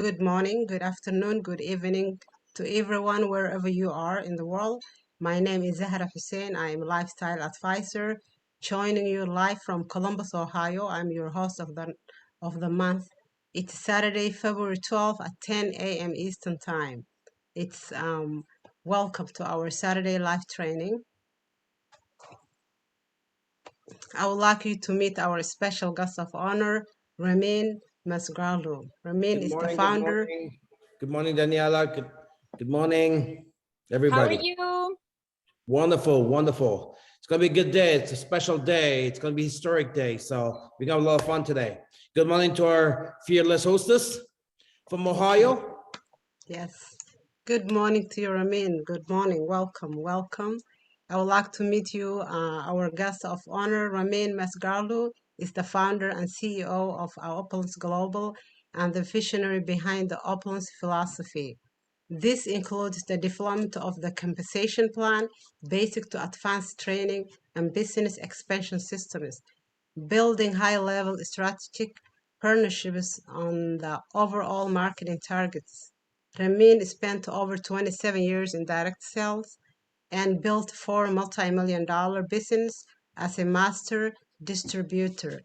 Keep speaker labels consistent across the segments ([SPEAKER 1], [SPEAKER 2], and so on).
[SPEAKER 1] Good morning, good afternoon, good evening to everyone wherever you are in the world. My name is Zahra Hussein. I am a lifestyle advisor joining you live from Columbus, Ohio. I'm your host of the month. It's Saturday, February 12th at 10 a.m. Eastern Time. It's welcome to our Saturday live training. I would like you to meet our special guest of honor, Ramin Masgraldo. Ramin
[SPEAKER 2] Good
[SPEAKER 1] is the
[SPEAKER 2] morning, good
[SPEAKER 1] founder.
[SPEAKER 2] morning. Good morning, Daniela. Good morning,
[SPEAKER 3] How are
[SPEAKER 2] everybody.
[SPEAKER 3] you?
[SPEAKER 2] Wonderful, wonderful. It's going to be a good day. It's a special day. It's going to be a historic day. So we got a lot of fun today. Good morning to our fearless hostess from Ohio.
[SPEAKER 1] Yes. Good morning to you, Ramin. Good morning. Welcome, welcome. I would like to meet you. Our guest of honor, Ramin Masgarlu, is the founder and CEO of Opulence Global and the visionary behind the Opulence philosophy. This includes the development of the compensation plan, basic to advanced training, and business expansion systems, building high-level strategic partnerships on the overall marketing targets. Ramin spent over 27 years in direct sales and built four multi-million-dollar business as a master distributor.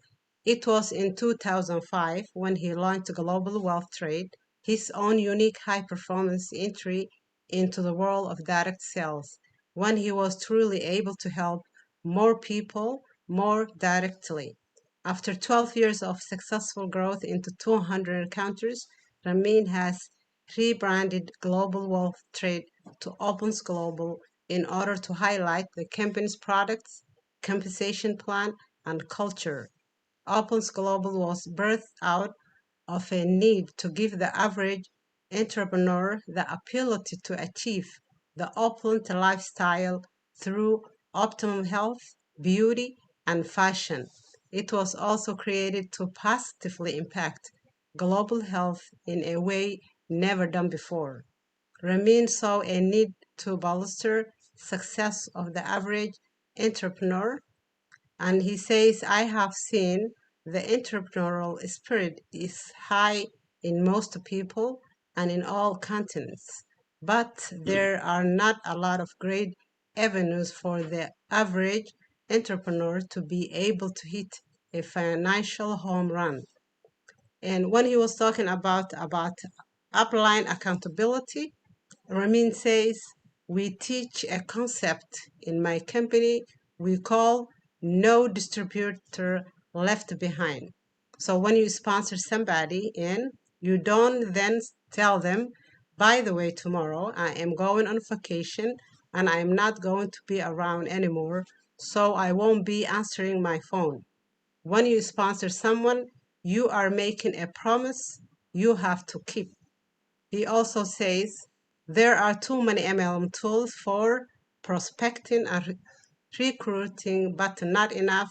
[SPEAKER 1] It was in 2005 when he launched Global Wealth Trade, his own unique high-performance entry into the world of direct sales, when he was truly able to help more people more directly. After 12 years of successful growth into 200 countries, Ramin has rebranded Global Wealth Trade to Opens Global in order to highlight the company's products, compensation plan, and culture. Opens Global was birthed out of a need to give the average entrepreneur the ability to achieve the opulent lifestyle through optimum health, beauty, and fashion. It was also created to positively impact global health in a way never done before. Ramin saw a need to bolster success of the average entrepreneur, and he says, I have seen the entrepreneurial spirit is high in most people and in all continents, but there are not a lot of great avenues for the average entrepreneur to be able to hit a financial home run. And when he was talking about upline accountability, Ramin says, we teach a concept in my company we call no distributor left behind. So when you sponsor somebody in, you don't then tell them, by the way, tomorrow I am going on vacation and I'm not going to be around anymore, so I won't be answering my phone. When you sponsor someone, you are making a promise you have to keep. He also says there are too many MLM tools for prospecting and recruiting, but not enough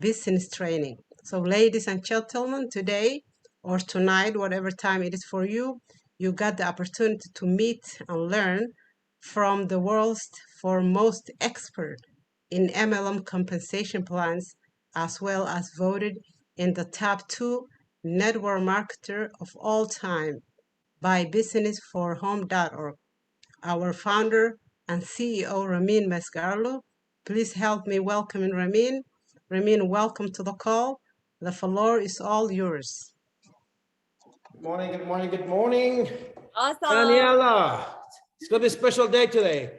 [SPEAKER 1] business training. So, ladies and gentlemen, today or tonight, whatever time it is for you, you got the opportunity to meet and learn from the world's foremost expert in MLM compensation plans, as well as voted in the top 2 network marketer of all time by businessforhome.org. Our founder and CEO, Ramin Masgarlo. Please help me welcome Ramin. Ramin, welcome to the call. The floor is all yours.
[SPEAKER 2] Good morning, good morning, good morning.
[SPEAKER 3] Awesome.
[SPEAKER 2] Daniela, it's going to be a special day today.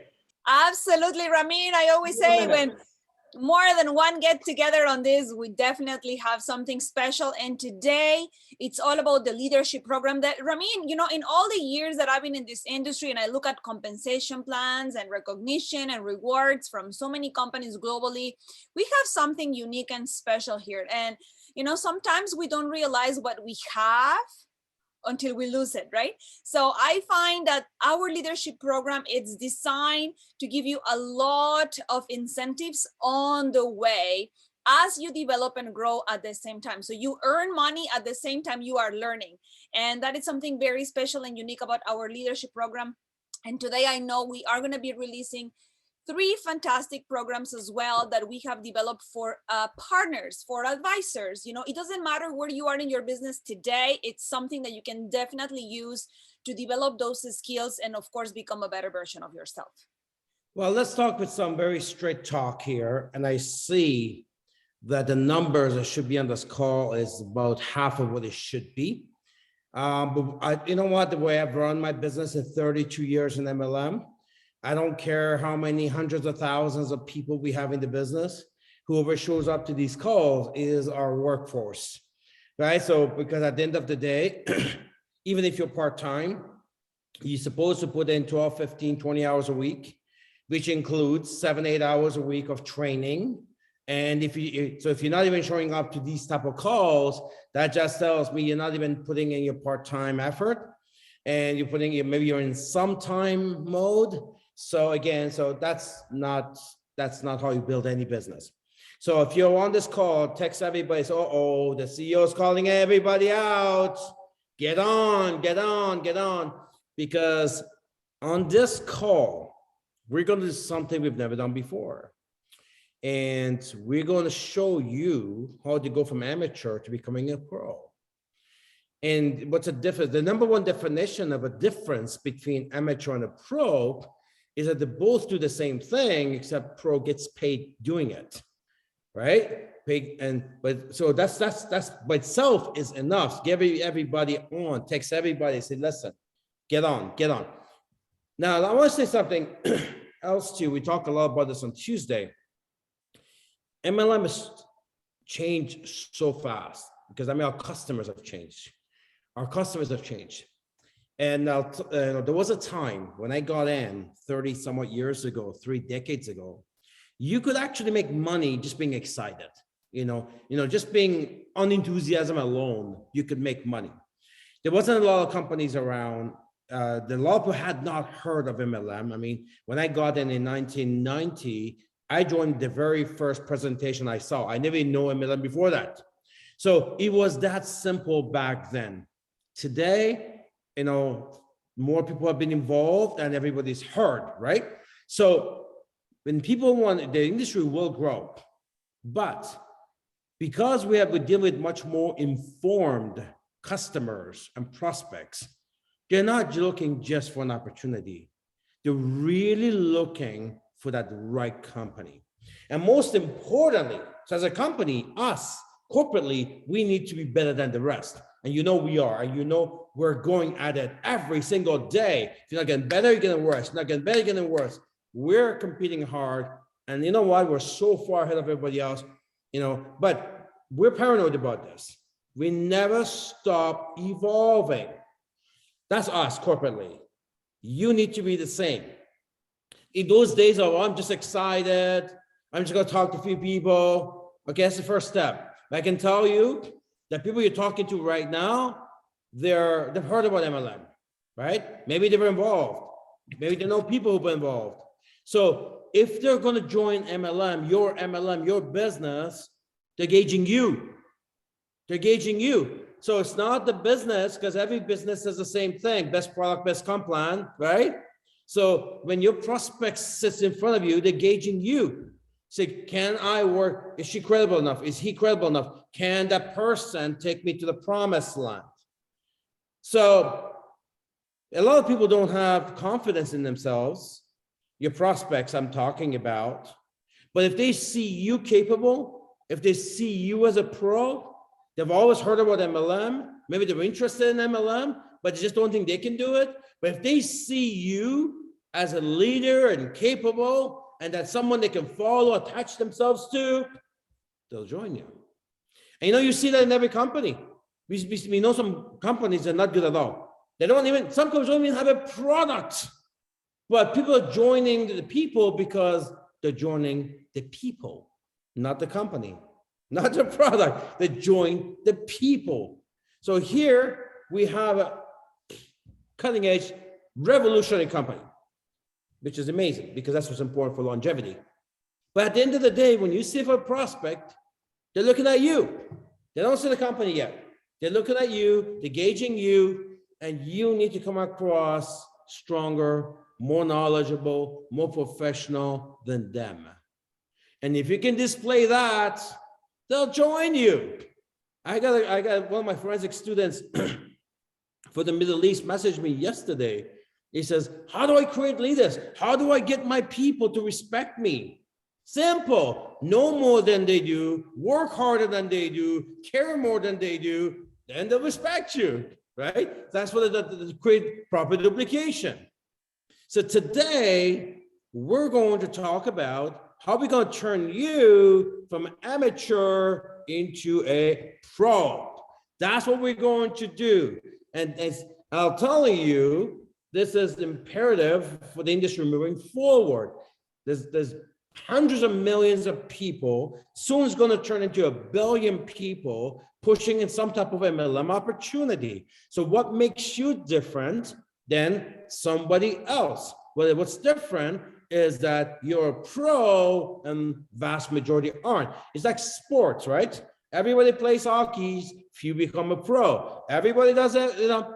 [SPEAKER 3] Absolutely, Ramin. I always say when more than one get together on this, we definitely have something special. And today it's all about the leadership program that Ramin, in all the years that I've been in this industry and I look at compensation plans and recognition and rewards from so many companies globally, we have something unique and special here. And, sometimes we don't realize what we have until we lose it, right? So I find that our leadership program is designed to give you a lot of incentives on the way as you develop and grow at the same time. So you earn money at the same time you are learning. And that is something very special and unique about our leadership program. And today I know we are going to be releasing three fantastic programs as well that we have developed for partners, for advisors. You know, it doesn't matter where you are in your business today. It's something that you can definitely use to develop those skills and, of course, become a better version of yourself.
[SPEAKER 2] Well, let's talk with some very straight talk here. And I see that the numbers that should be on this call is about half of what it should be. But you know what, the way I've run my business in 32 years in MLM, I don't care how many hundreds of thousands of people we have in the business, whoever shows up to these calls is our workforce, right? So, because at the end of the day, even if you're part-time, you're supposed to put in 12, 15, 20 hours a week, which includes 7, 8 hours a week of training. And if you're not even showing up to these type of calls, that just tells me you're not even putting in your part-time effort, and you're putting in, maybe you're in some time mode. So again, so that's not how you build any business. So if you're on this call, text everybody, say, oh, the CEO is calling everybody out. Get on, get on, get on. Because on this call, we're going to do something we've never done before. And we're going to show you how to go from amateur to becoming a pro. And what's the difference? The number one definition of a difference between amateur and a pro is that they both do the same thing, except pro gets paid doing it, right? So that's by itself is enough. Give everybody on, text everybody, say, listen, get on, get on. Now, I want to say something else too. We talked a lot about this on Tuesday. MLM has changed so fast because our customers have changed. Our customers have changed. And there was a time when I got in 30 somewhat years ago, 3 decades ago, you could actually make money just being excited. Just being unenthusiasm alone, you could make money. There wasn't a lot of companies around. The lot of people had not heard of MLM. I mean, when I got in 1990, I joined the very first presentation I saw. I never even knew MLM before that. So it was that simple back then. Today, more people have been involved and everybody's heard, right? So when people want, the industry will grow. But because we deal with much more informed customers and prospects, they're not looking just for an opportunity. They're really looking for that right company. And most importantly, so as a company, us, corporately, we need to be better than the rest. And we are, and we're going at it every single day. If you're not getting better, you're getting worse. If you're not getting better, you're getting worse. We're competing hard. And you know what? We're so far ahead of everybody else, but we're paranoid about this. We never stop evolving. That's us corporately. You need to be the same. In those days of, I'm just excited, I'm just going to talk to a few people. Okay, that's the first step. I can tell you that people you're talking to right now, they've heard about MLM, right? Maybe they were involved. Maybe they know people who've been involved. So if they're going to join MLM, your business, they're gauging you. They're gauging you. So it's not the business, because every business does the same thing. Best product, best comp plan, right? So when your prospect sits in front of you, they're gauging you. Say, can I work? Is she credible enough? Is he credible enough? Can that person take me to the promised land? So a lot of people don't have confidence in themselves, your prospects I'm talking about. But if they see you capable, if they see you as a pro, they've always heard about MLM, maybe they're interested in MLM, but they just don't think they can do it. But if they see you as a leader and capable, and that's someone they can follow, attach themselves to, they'll join you. And you see that in every company. We know some companies that are not good at all. Some companies don't even have a product, but people are joining the people because they're joining the people, not the company, not the product. They join the people. So here we have a cutting edge, revolutionary company, which is amazing because that's what's important for longevity. But at the end of the day, when you see for a prospect, they're looking at you. They don't see the company yet. They're looking at you, they're gauging you, and you need to come across stronger more knowledgeable, more professional than them. And if you can display that, they'll join you. I got one of my forensic students for the Middle East messaged me yesterday. He says, how do I create leaders? How do I get my people to respect me? Simple. Know more than they do, work harder than they do, care more than they do, then they'll respect you, right? That's what it create proper duplication. So today, we're going to talk about how we're going to turn you from amateur into a pro. That's what we're going to do. And as I'll tell you, this is imperative for the industry moving forward. There's hundreds of millions of people. Soon it's going to turn into 1 billion people pushing in some type of MLM opportunity. So what makes you different than somebody else? Well, what's different is that you're a pro and vast majority aren't. It's like sports, right? Everybody plays hockey, few become a pro. Everybody does it, you know.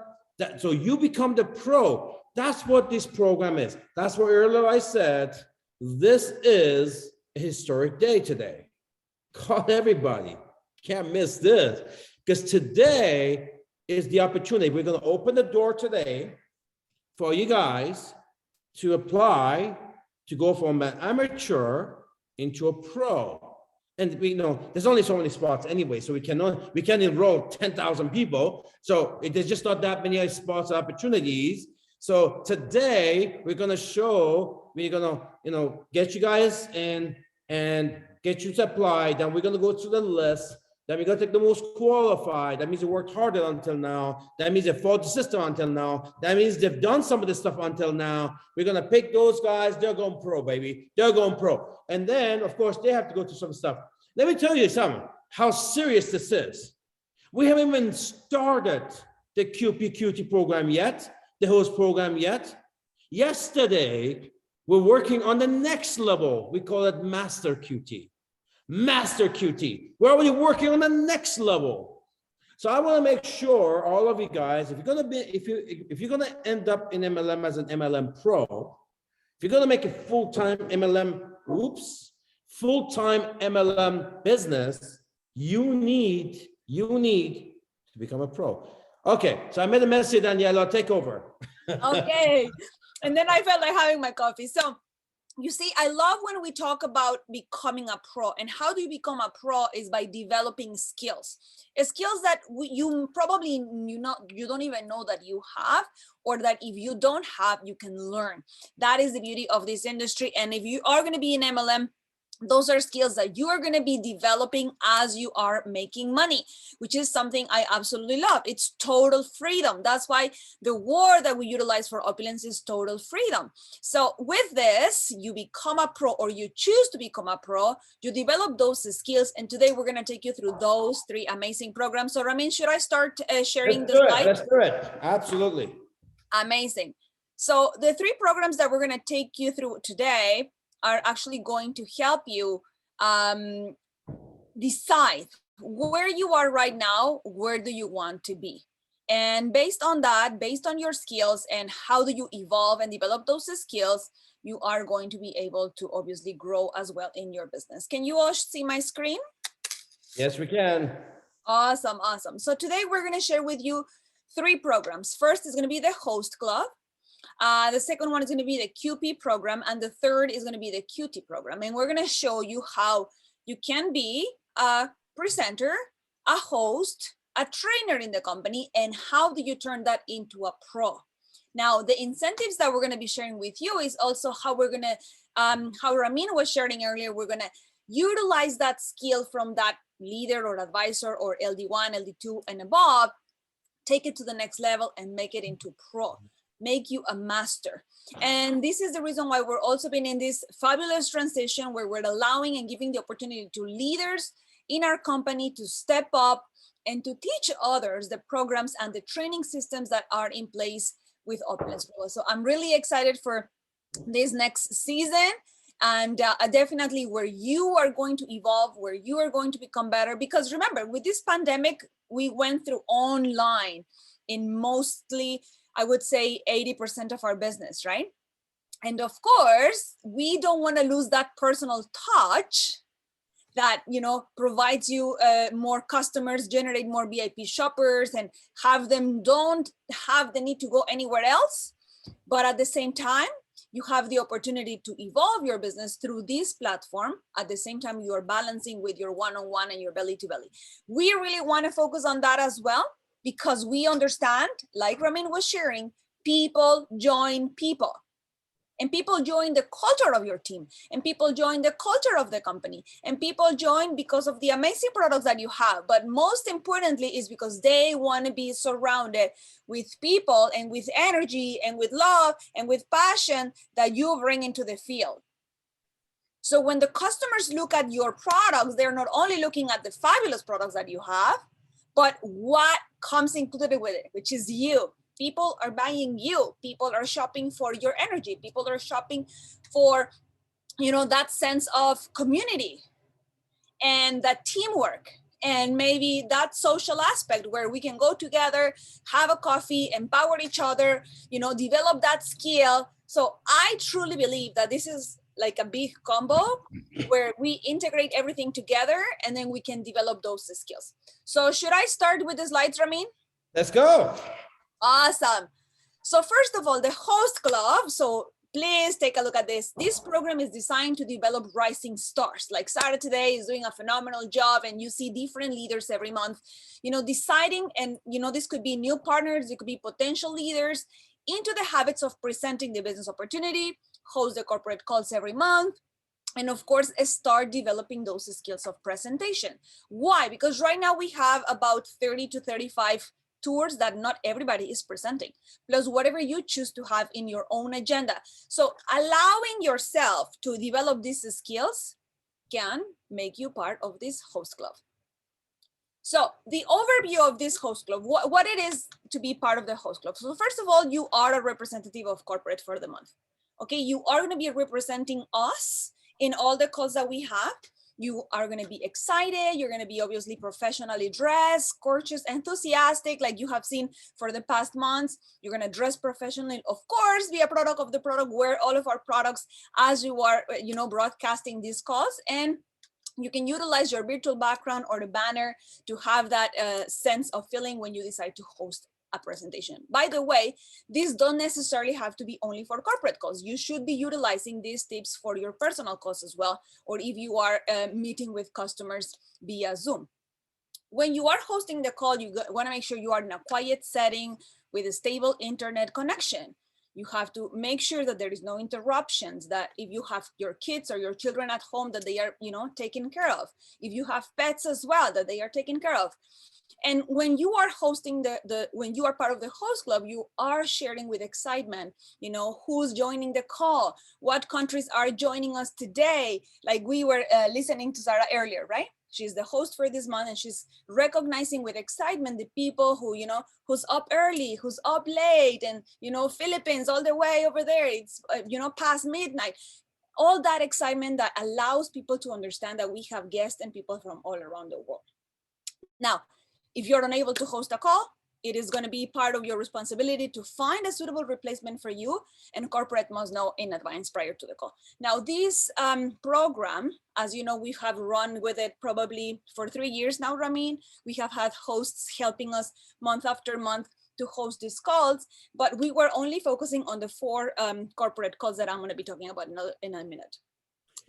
[SPEAKER 2] So you become the pro. That's what this program is. That's what earlier I said, this is a historic day today. Call everybody. Can't miss this. Because today is the opportunity. We're going to open the door today for you guys to apply to go from an amateur into a pro. And we know there's only so many spots anyway, so we can enroll 10,000 people. So there's just not that many spots, opportunities. So today we're gonna show, we're gonna get you guys in and get you to apply. Then we're gonna go through the list. Then we're gonna take the most qualified. That means they worked harder until now. That means they followed the system until now. That means they've done some of this stuff until now. We're gonna pick those guys. They're going pro, baby. They're going pro. And then, of course, they have to go through some stuff. Let me tell you something, how serious this is. We haven't even started the QPQT program yet, the host program yet. Yesterday, we're working on the next level. We call it Master QT. Master QT. We're already working on the next level. So I want to make sure all of you guys, if you're gonna end up in MLM as an MLM pro, if you're gonna make a full-time full-time MLM business, you need to become a pro. Okay, so I made a message, Daniela, take over.
[SPEAKER 3] Okay. And then I felt like having my coffee. So you see, I love when we talk about becoming a pro, and how do you become a pro is by developing skills that you probably you don't even know that you have, or that if you don't have, you can learn. That is the beauty of this industry. And if you are going to be in MLM, those are skills that you are going to be developing as you are making money, which is something I absolutely love. It's total freedom. That's why the word that we utilize for Opulence is total freedom. So with this, you become a pro, or you choose to become a pro, you develop those skills. And today we're going to take you through those 3 amazing programs. So Ramin, should I start sharing the slide?
[SPEAKER 2] Let's do it. Absolutely.
[SPEAKER 3] Amazing. So the 3 programs that we're going to take you through today are actually going to help you decide where you are right now, where do you want to be? And based on that, based on your skills and how do you evolve and develop those skills, you are going to be able to obviously grow as well in your business. Can you all see my screen?
[SPEAKER 2] Yes, we can.
[SPEAKER 3] Awesome, awesome. So today we're going to share with you 3 programs. First is going to be the Host Club. The second one is going to be the QP program, and the third is going to be the QT program. And we're going to show you how you can be a presenter, a host, a trainer in the company, and how do you turn that into a pro. Now, the incentives that we're going to be sharing with you is also how we're going to, how Ramin was sharing earlier, we're going to utilize that skill from that leader or advisor or LD1, LD2 and above, take it to the next level and make it into pro. Make you a master. And this is the reason why we're also been in this fabulous transition where we're allowing and giving the opportunity to leaders in our company to step up and to teach others the programs and the training systems that are in place with Opulence. So I'm really excited for this next season, and definitely where you are going to evolve, where you are going to become better. Because remember, with this pandemic, we went through online in mostly, I would say 80% of our business, right? And of course, we don't want to lose that personal touch that, you know, provides you more customers, generate more VIP shoppers, and have them don't have the need to go anywhere else. But at the same time, you have the opportunity to evolve your business through this platform. At the same time, you are balancing with your one-on-one and your belly-to-belly. We really want to focus on that as well, because we understand, like Ramin was sharing, people join people. And people join the culture of your team, and people join the culture of the company, and people join because of the amazing products that you have. But most importantly is because they want to be surrounded with people and with energy and with love and with passion that you bring into the field. So when the customers look at your products, they're not only looking at the fabulous products that you have, but what comes included with it, which is you. People are buying you. People are shopping for your energy. People are shopping for, you know, that sense of community and that teamwork, and maybe that social aspect where we can go together, have a coffee, empower each other, you know, develop that skill. So I truly believe that this is like a big combo where we integrate everything together, and then we can develop those skills. So should I start with the slides, Ramin?
[SPEAKER 2] Let's go.
[SPEAKER 3] Awesome. So first of all, the host club. So please take a look at this. This program is designed to develop rising stars. Like Sarah today is doing a phenomenal job, and you see different leaders every month, you know, deciding, and you know, this could be new partners, it could be potential leaders, into the habits of presenting the business opportunity, host the corporate calls every month, and of course, start developing those skills of presentation. Why? Because right now we have about 30 to 35 tours that not everybody is presenting, plus whatever you choose to have in your own agenda. So allowing yourself to develop these skills can make you part of this host club. So the overview of this host club, what it is to be part of the host club. So first of all, you are a representative of corporate for the month. Okay, you are going to be representing us in all the calls that we have. You are going to be excited. You're going to be obviously professionally dressed, gorgeous, enthusiastic, like you have seen for the past months. You're going to dress professionally, of course, be a product of the product, wear all of our products as you are, you know, broadcasting these calls. And you can utilize your virtual background or the banner to have that sense of feeling when you decide to host a presentation. By the way, these don't necessarily have to be only for corporate calls. You should be utilizing these tips for your personal calls as well, or if you are meeting with customers via Zoom. When you are hosting the call, you want to make sure you are in a quiet setting with a stable internet connection. You have to make sure that there is no interruptions, that if you have your kids or your children at home, that they are, you know, taken care of. If you have pets as well, that they are taken care of. And when you are hosting when you are part of the host club, you are sharing with excitement, you know, who's joining the call, what countries are joining us today. Like we were listening to Sarah earlier, right? She's the host for this month, and she's recognizing with excitement the people who, you know, who's up early, who's up late, and, you know, Philippines all the way over there. It's, you know, past midnight. All that excitement that allows people to understand that we have guests and people from all around the world. Now, if you're unable to host a call, it is going to be part of your responsibility to find a suitable replacement for you, and corporate must know in advance prior to the call. Now, this program, as you know, we have run with it probably for 3 years now, Ramin. We have had hosts helping us month after month to host these calls, but we were only focusing on the 4 corporate calls that I'm going to be talking about in a minute.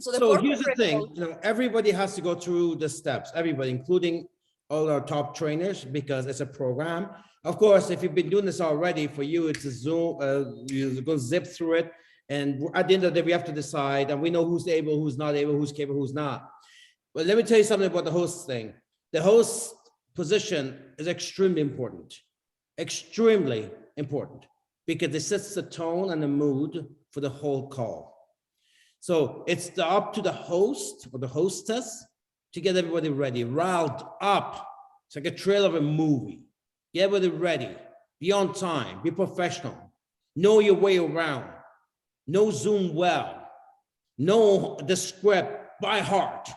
[SPEAKER 2] So here's the thing, you know, everybody has to go through the steps, everybody, including all our top trainers, because it's a program. Of course, if you've been doing this already, for you, it's a Zoom, you're going to zip through it. And at the end of the day, we have to decide, and we know who's able, who's not able, who's capable, who's not. But let me tell you something about the host thing. The host position is extremely important, because it sets the tone and the mood for the whole call. So it's up to the host or the hostess to get everybody ready, riled up. It's like a trailer of a movie. Get everybody ready, be on time, be professional, know your way around, know Zoom well, know the script by heart.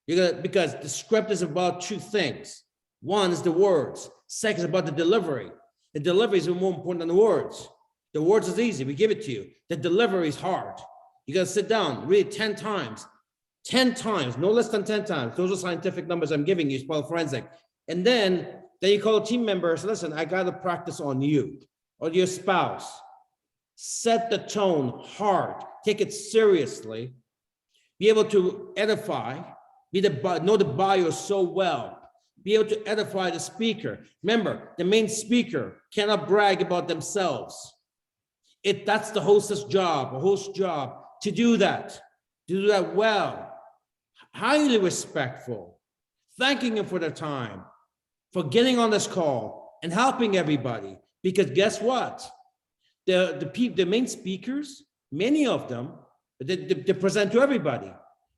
[SPEAKER 2] Because the script is about 2 things. One is the words, second is about the delivery. The delivery is more important than the words. The words is easy. We give it to you. The delivery is hard. You got to sit down, read it 10 times. 10 times, no less than 10 times. Those are scientific numbers I'm giving you, spell forensic. And then you call a team member, say, listen, I got to practice on you or your spouse. Set the tone hard, take it seriously, be able to edify, know the bio so well, be able to edify the speaker. Remember, the main speaker cannot brag about themselves. That's the host's job, a host's job, to do that well. Highly respectful, thanking them for their time, for getting on this call and helping everybody. Because guess what? The main speakers, many of them, they present to everybody.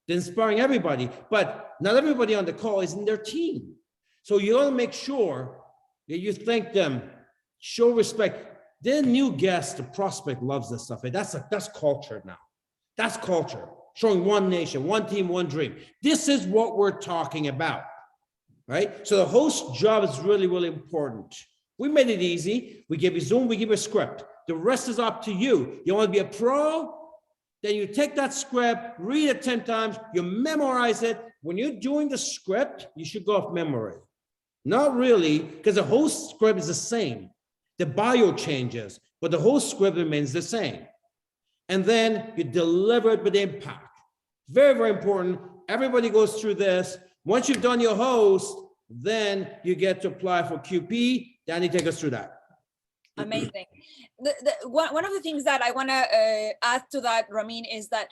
[SPEAKER 2] They're inspiring everybody, but not everybody on the call is in their team. So you want to make sure that you thank them, show respect. Their new guest, the prospect, loves this stuff. That's culture now. That's culture. Showing one nation, one team, one dream. This is what we're talking about, right? So the host job is really, really important. We made it easy. We give you Zoom, we give you a script. The rest is up to you. You want to be a pro? Then you take that script, read it 10 times, you memorize it. When you're doing the script, you should go off memory. Not really, because the whole script is the same. The bio changes, but the whole script remains the same. And then you deliver it with impact. Very, very important. Everybody goes through this. Once you've done your host, then you get to apply for QP. Danny, take us through that.
[SPEAKER 3] Amazing. One of the things that I want to add to that, Ramin, is that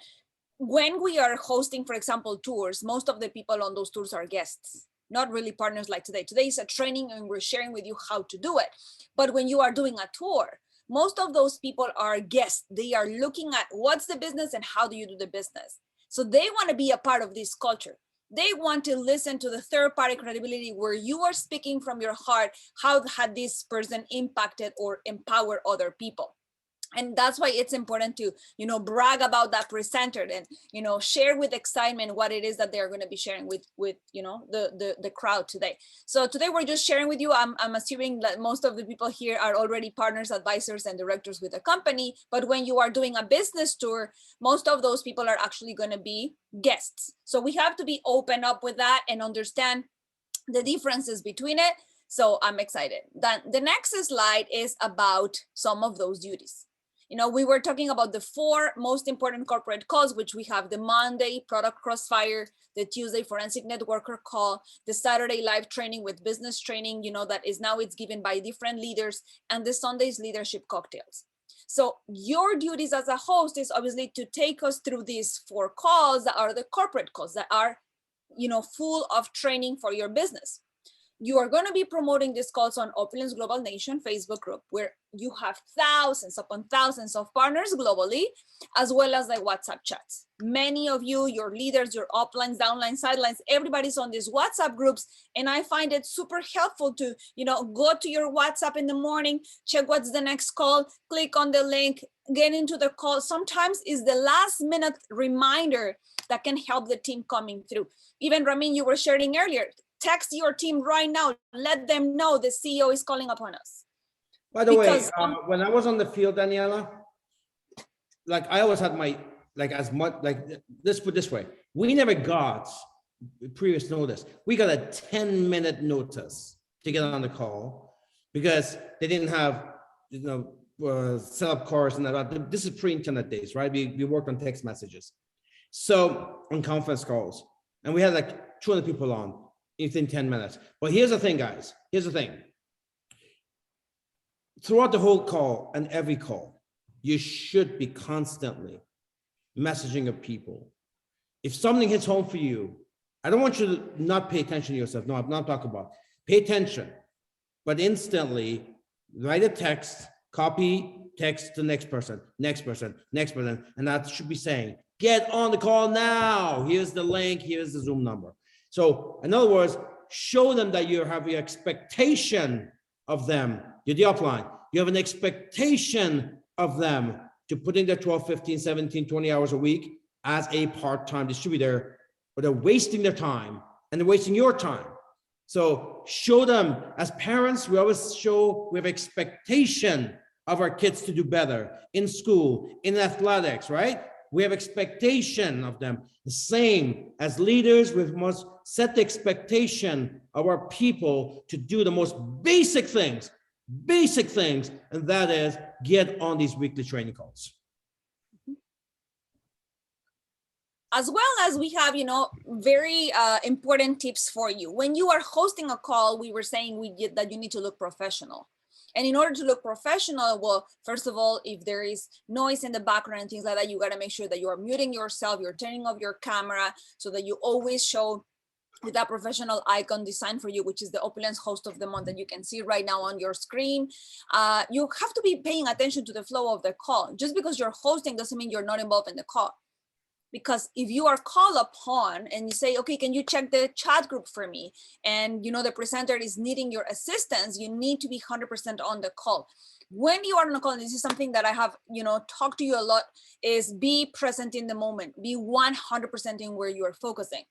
[SPEAKER 3] when we are hosting, for example, tours, most of the people on those tours are guests, not really partners like today. Today is a training and we're sharing with you how to do it. But when you are doing a tour, most of those people are guests. They are looking at what's the business and how do you do the business. So they want to be a part of this culture. They want to listen to the third-party credibility where you are speaking from your heart. How had this person impacted or empowered other people? And that's why it's important to, brag about that presenter and, share with excitement what it is that they're going to be sharing with the crowd today. So today we're just sharing with you. I'm assuming that most of the people here are already partners, advisors, and directors with the company. But when you are doing a business tour, most of those people are actually going to be guests. So we have to be open up with that and understand the differences between it. So I'm excited. Then the next slide is about some of those duties. We were talking about the 4 most important corporate calls, which we have the Monday product crossfire, the Tuesday forensic networker call, the Saturday live training with business training, that is now it's given by different leaders, and the Sunday's leadership cocktails. So your duties as a host is obviously to take us through these 4 calls that are the corporate calls that are, full of training for your business. You are going to be promoting these calls on Opulence Global Nation Facebook group, where you have thousands upon thousands of partners globally, as well as the WhatsApp chats. Many of you, your leaders, your uplines, downlines, sidelines, everybody's on these WhatsApp groups. And I find it super helpful to, go to your WhatsApp in the morning, check what's the next call, click on the link, get into the call. Sometimes it's the last minute reminder that can help the team coming through. Even Ramin, you were sharing earlier, text your team right now. Let them know the CEO is calling upon us.
[SPEAKER 2] By the way, when I was on the field, Daniela, I always had let's put it this way. We never got previous notice. We got a 10-minute notice to get on the call because they didn't have, set up cars and that. This is pre-internet days, right? We worked on text messages. So on conference calls, and we had 200 people on within 10 minutes. But here's the thing, guys. Here's the thing. Throughout the whole call and every call, you should be constantly messaging of people. If something hits home for you, I don't want you to not pay attention to yourself. No, I'm not talking about. Pay attention, but instantly write a text, copy, text to the next person, and that should be saying, get on the call now. Here's the link, here's the Zoom number. So in other words, show them that you have your expectation of them. You're the upline. You have an expectation of them to put in their 12, 15, 17, 20 hours a week as a part-time distributor, but they're wasting their time and they're wasting your time. So show them, as parents, we always show we have expectation of our kids to do better in school, in athletics, right? We have expectation of them. The same as leaders, we must set the expectation of our people to do the most basic things, and that is get on these weekly training calls.
[SPEAKER 3] As well as we have, very important tips for you. When you are hosting a call, we were saying that you need to look professional. And in order to look professional, well, first of all, if there is noise in the background and things like that, you got to make sure that you are muting yourself, you're turning off your camera so that you always show with that professional icon designed for you, which is the Opulence Host of the Month that you can see right now on your screen. You have to be paying attention to the flow of the call. Just because you're hosting doesn't mean you're not involved in the call. Because if you are called upon and you say, okay, can you check the chat group for me? And the presenter is needing your assistance, you need to be 100% on the call. When you are on a call, and this is something that I have, talked to you a lot, is be present in the moment, be 100% in where you are focusing.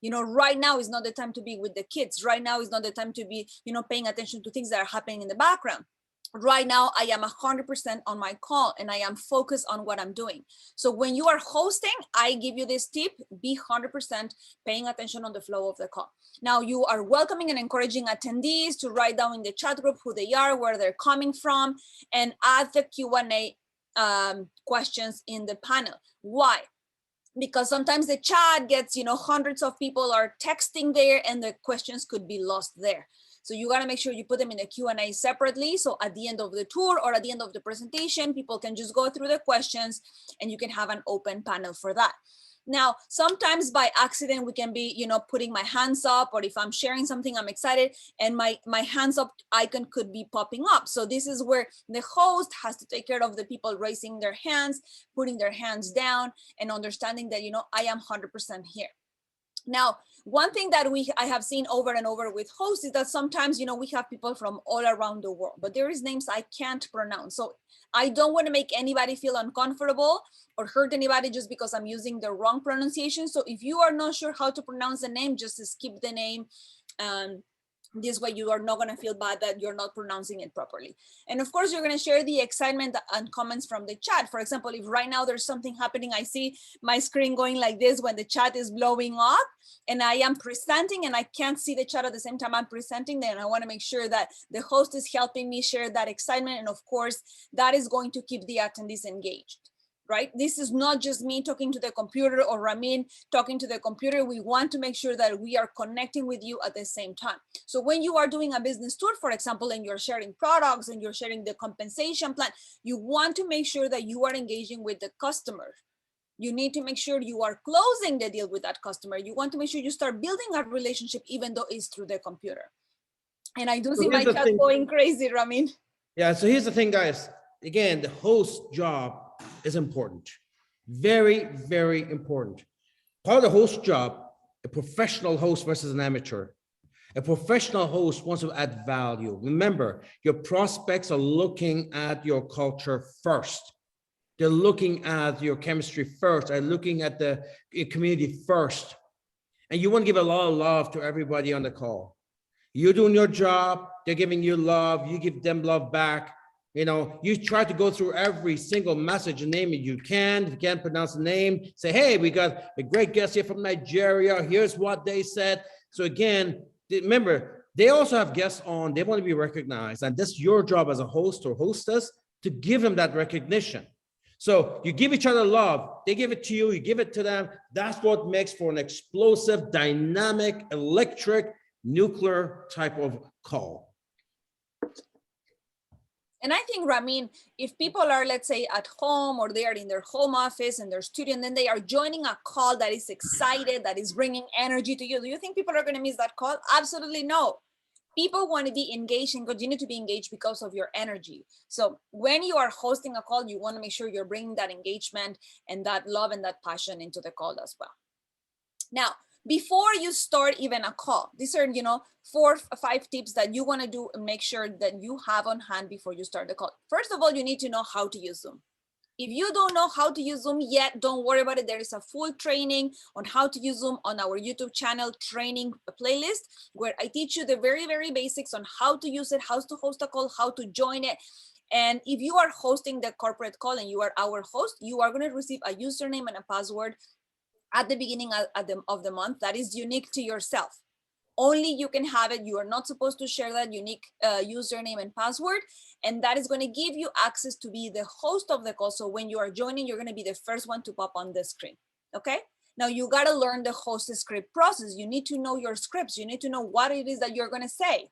[SPEAKER 3] Right now is not the time to be with the kids. Right now is not the time to be, paying attention to things that are happening in the background. Right now, I am 100% on my call and I am focused on what I'm doing. So when you are hosting, I give you this tip, be 100% paying attention on the flow of the call. Now you are welcoming and encouraging attendees to write down in the chat group who they are, where they're coming from, and add the Q&A questions in the panel. Why? Because sometimes the chat gets, hundreds of people are texting there and the questions could be lost there. So you got to make sure you put them in the Q&A separately. So at the end of the tour or at the end of the presentation, people can just go through the questions and you can have an open panel for that. Now, sometimes by accident, we can be, putting my hands up, or if I'm sharing something, I'm excited and my hands up icon could be popping up. So this is where the host has to take care of the people raising their hands, putting their hands down, and understanding that, I am 100% here. Now, one thing that I have seen over and over with hosts is that sometimes, we have people from all around the world, but there is names I can't pronounce. So I don't want to make anybody feel uncomfortable or hurt anybody just because I'm using the wrong pronunciation. So if you are not sure how to pronounce the name, just skip the name. This way you are not going to feel bad that you're not pronouncing it properly. And of course, you're going to share the excitement and comments from the chat. For example, if right now there's something happening, I see my screen going like this when the chat is blowing up and I am presenting and I can't see the chat at the same time I'm presenting, then I want to make sure that the host is helping me share that excitement. And of course, that is going to keep the attendees engaged. Right? This is not just me talking to the computer or Ramin talking to the computer. We want to make sure that we are connecting with you at the same time. So when you are doing a business tour, for example, and you're sharing products and you're sharing the compensation plan, you want to make sure that you are engaging with the customer. You need to make sure you are closing the deal with that customer. You want to make sure you start building a relationship, even though it's through the computer. And I do see my chat going crazy, Ramin.
[SPEAKER 2] Yeah, so here's the thing, guys. Again, the host job is important. Very, very important. Part of the host job, a professional host versus an amateur. A professional host wants to add value. Remember, your prospects are looking at your culture first. They're looking at your chemistry first. They're looking at the community first. And you want to give a lot of love to everybody on the call. You're doing your job. They're giving you love. You give them love back. You try to go through every single message and name it. You can. If you can't pronounce the name, say, hey, we got a great guest here from Nigeria. Here's what they said. So again, remember, they also have guests on. They want to be recognized. And that's your job as a host or hostess to give them that recognition. So you give each other love. They give it to you. You give it to them. That's what makes for an explosive, dynamic, electric, nuclear type of call.
[SPEAKER 3] And I think, Ramin, if people are, let's say, at home or they are in their home office and their studio, and then they are joining a call that is excited, that is bringing energy to you, do you think people are going to miss that call? Absolutely no. People want to be engaged and continue to be engaged because of your energy. So when you are hosting a call, you want to make sure you're bringing that engagement and that love and that passion into the call as well. Now, before you start even a call, these are, 4 or 5 tips that you want to do and make sure that you have on hand before you start the call. First of all, you need to know how to use Zoom. If you don't know how to use Zoom yet, don't worry about it. There is a full training on how to use Zoom on our YouTube channel training playlist, where I teach you the very, very basics on how to use it, how to host a call, how to join it. And if you are hosting the corporate call and you are our host, you are going to receive a username and a password at the beginning of the month that is unique to yourself. Only you can have it. You are not supposed to share that unique username and password. And that is going to give you access to be the host of the call. So when you are joining, you're going to be the first one to pop on the screen. Okay. Now you got to learn the host script process. You need to know your scripts. You need to know what it is that you're going to say.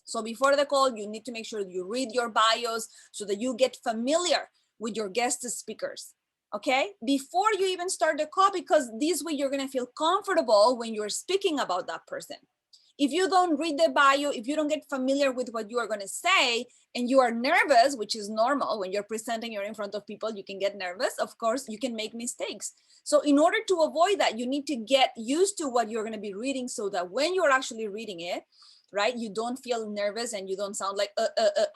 [SPEAKER 3] So before the call, you need to make sure that you read your bios so that you get familiar with your guest speakers. Okay, before you even start the call, because this way you're going to feel comfortable when you're speaking about that person. If you don't read the bio, if you don't get familiar with what you are going to say, and you are nervous, which is normal when you're presenting, you're in front of people, you can get nervous. Of course, you can make mistakes. So in order to avoid that, you need to get used to what you're going to be reading so that when you're actually reading it, right, you don't feel nervous and you don't sound like,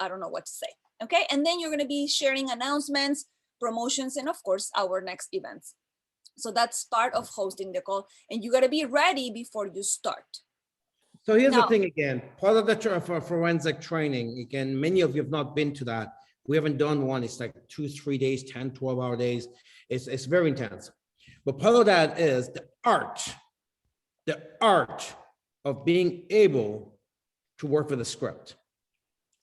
[SPEAKER 3] I don't know what to say. Okay, and then you're going to be sharing announcements, promotions, and of course, our next events. So that's part of hosting the call, and you got to be ready before you start.
[SPEAKER 2] So here's the
[SPEAKER 3] Now,
[SPEAKER 2] thing again, part of the forensic training, again, many of you have not been to that. We haven't done one. It's like 2-3 days, 10, 12-hour days. It's very intense. But part of that is the art of being able to work with a script.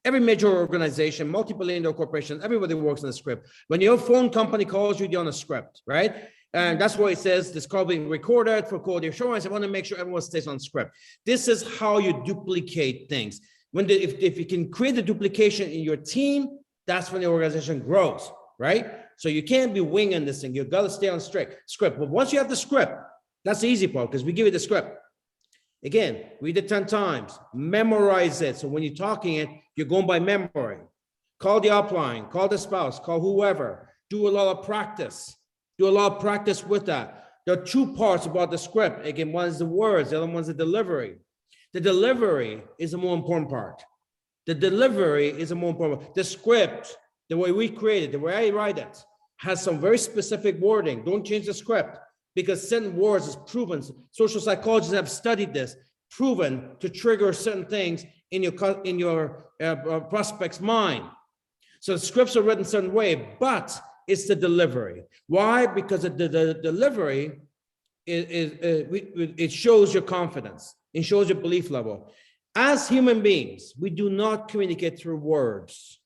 [SPEAKER 2] Every major organization, multi-billion-dollar corporation, everybody works on a script. When your phone company calls you, you're on a script, right? And that's why it says this call being recorded for quality assurance. I want to make sure everyone stays on script. This is how you duplicate things. If you can create a duplication in your team, that's when the organization grows, right? So you can't be winging this thing. You've got to stay on script. But once you have the script, that's the easy part because we give you the script. Again, read it 10 times, memorize it. So when you're talking it, you're going by memory. Call the upline, call the spouse, call whoever. Do a lot of practice. Do a lot of practice with that. There are two parts about the script. Again, one is the words, the other one's the delivery. The delivery is the more important part. The delivery is the more important part. The script, the way we create it, the way I write it, has some very specific wording. Don't change the script because certain words is proven. Social psychologists have studied this, proven to trigger certain things in your prospect's mind. So the scripts are written a certain way, but it's the delivery. Why? Because the delivery it shows your confidence. It shows your belief level. As human beings, we do not communicate through words.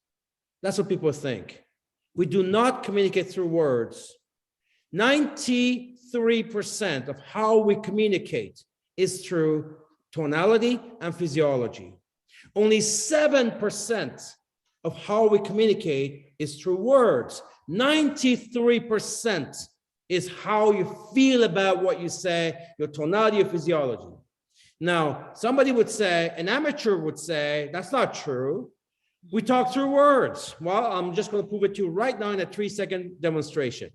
[SPEAKER 2] That's what people think. We do not communicate through words. 93% of how we communicate is through tonality and physiology. Only 7% of how we communicate is through words. 93% is how you feel about what you say, your tonality, your physiology. Now, somebody would say, an amateur would say, that's not true. We talk through words. Well, I'm just going to prove it to you right now in a 3-second demonstration.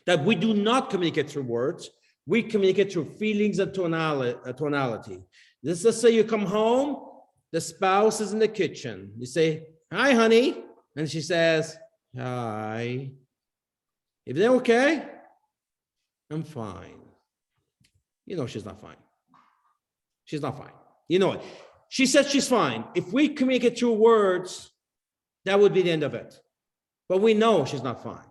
[SPEAKER 2] That we do not communicate through words. We communicate through feelings and tonality. Let's say you come home, the spouse is in the kitchen. You say, hi, honey. And she says, hi. Everything okay? I'm fine. You know she's not fine. She's not fine. You know it. She said she's fine. If we communicate through words, that would be the end of it. But we know she's not fine,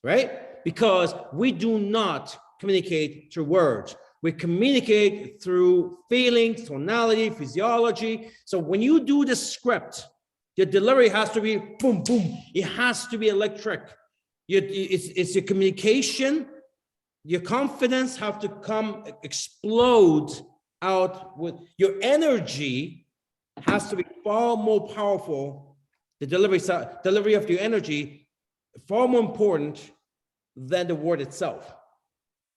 [SPEAKER 2] right? Because we do not communicate through words. We communicate through feelings, tonality, physiology. So when you do the script, your delivery has to be boom, boom. It has to be electric. It's your communication, your confidence have to come explode out with your energy has to be far more powerful. The delivery of your energy far more important than the word itself.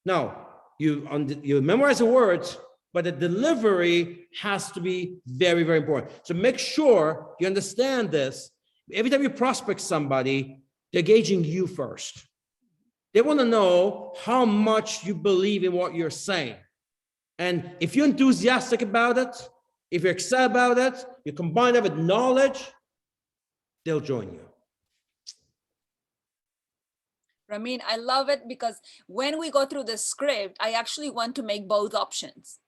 [SPEAKER 2] Now, you memorize the words, but the delivery has to be very, very important. So make sure you understand this. Every time you prospect somebody, they're gauging you first. They want to know how much you believe in what you're saying. And if you're enthusiastic about it, if you're excited about it, you combine it with knowledge, they'll join you.
[SPEAKER 3] Ramin, I love it because when we go through the script, I actually want to make both options.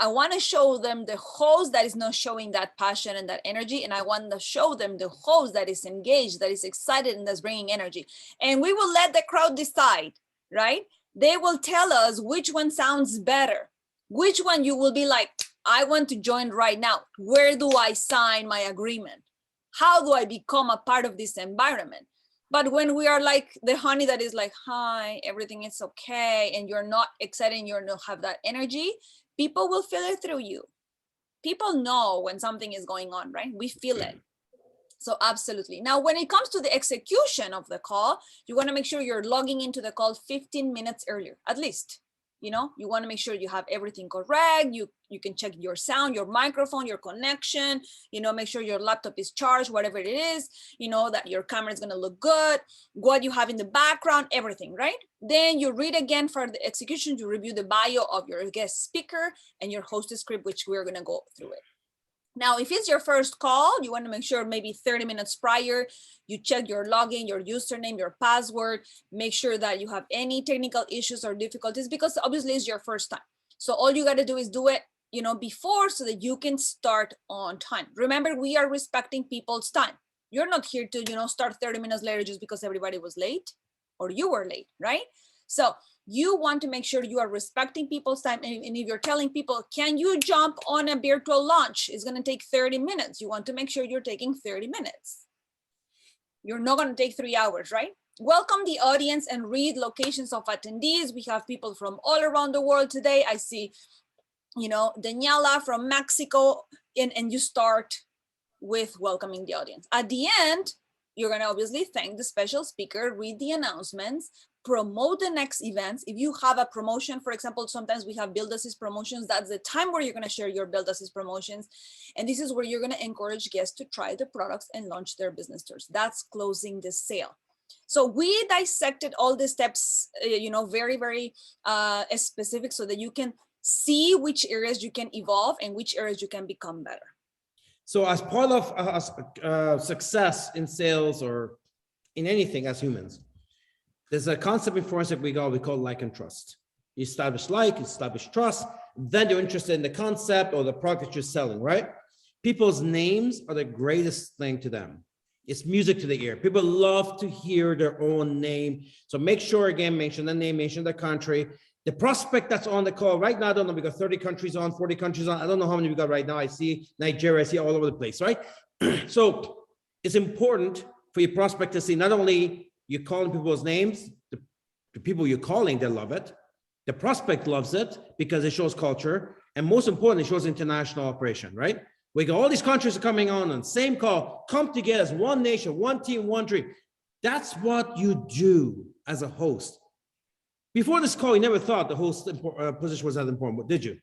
[SPEAKER 3] I want to show them the host that is not showing that passion and that energy. And I want to show them the host that is engaged, that is excited, and that's bringing energy. And we will let the crowd decide, right? They will tell us which one sounds better, which one you will be like, I want to join right now. Where do I sign my agreement? How do I become a part of this environment? But when we are like the honey that is like, hi, everything is okay, and you're not excited, and you don't have that energy, people will feel it through you. People know when something is going on, right? We feel it. So absolutely. Now, when it comes to the execution of the call, you want to make sure you're logging into the call 15 minutes earlier, at least. You know, you want to make sure you have everything correct. You can check your sound, your microphone, your connection, you know, make sure your laptop is charged, whatever it is, you know, that your camera is going to look good, what you have in the background, everything, right? Then you read again for the execution, you review the bio of your guest speaker and your host script, which we're going to go through it. Now, if it's your first call, you want to make sure maybe 30 minutes prior, you check your login, your username, your password, make sure that you have any technical issues or difficulties, because obviously it's your first time. So all you got to do is do it, you know, before, so that you can start on time. Remember, we are respecting people's time. You're not here to, you know, start 30 minutes later just because everybody was late or you were late, right? So you want to make sure you are respecting people's time. And if you're telling people, can you jump on a virtual launch? It's going to take 30 minutes. You want to make sure you're taking 30 minutes. You're not going to take 3 hours, right? Welcome the audience and read locations of attendees. We have people from all around the world today. I see, you know, Daniela from Mexico, and you start with welcoming the audience. At the end, you're going to obviously thank the special speaker, read the announcements, promote the next events. If you have a promotion, for example, sometimes we have Build Assist promotions. That's the time where you're going to share your Build Assist promotions. And this is where you're going to encourage guests to try the products and launch their business tours. That's closing the sale. So we dissected all the steps, you know, very, very specific, so that you can see which areas you can evolve and which areas you can become better.
[SPEAKER 2] So as part of success in sales or in anything as humans, there's a concept in forensic we call like and trust. You establish like, you establish trust, then you're interested in the concept or the product that you're selling, right? People's names are the greatest thing to them. It's music to the ear. People love to hear their own name. So make sure, again, mention the name, mention the country. The prospect that's on the call right now, I don't know, we got 30 countries on, 40 countries on. I don't know how many we got right now. I see Nigeria, I see all over the place, right? So it's important for your prospect to see not only you're calling people's names, the people you're calling, they love it. The prospect loves it because it shows culture. And most importantly, it shows international operation, right? We got all these countries are coming on the same call, come together as one nation, one team, one dream. That's what you do as a host. Before this call, you never thought the host position was that important, did you?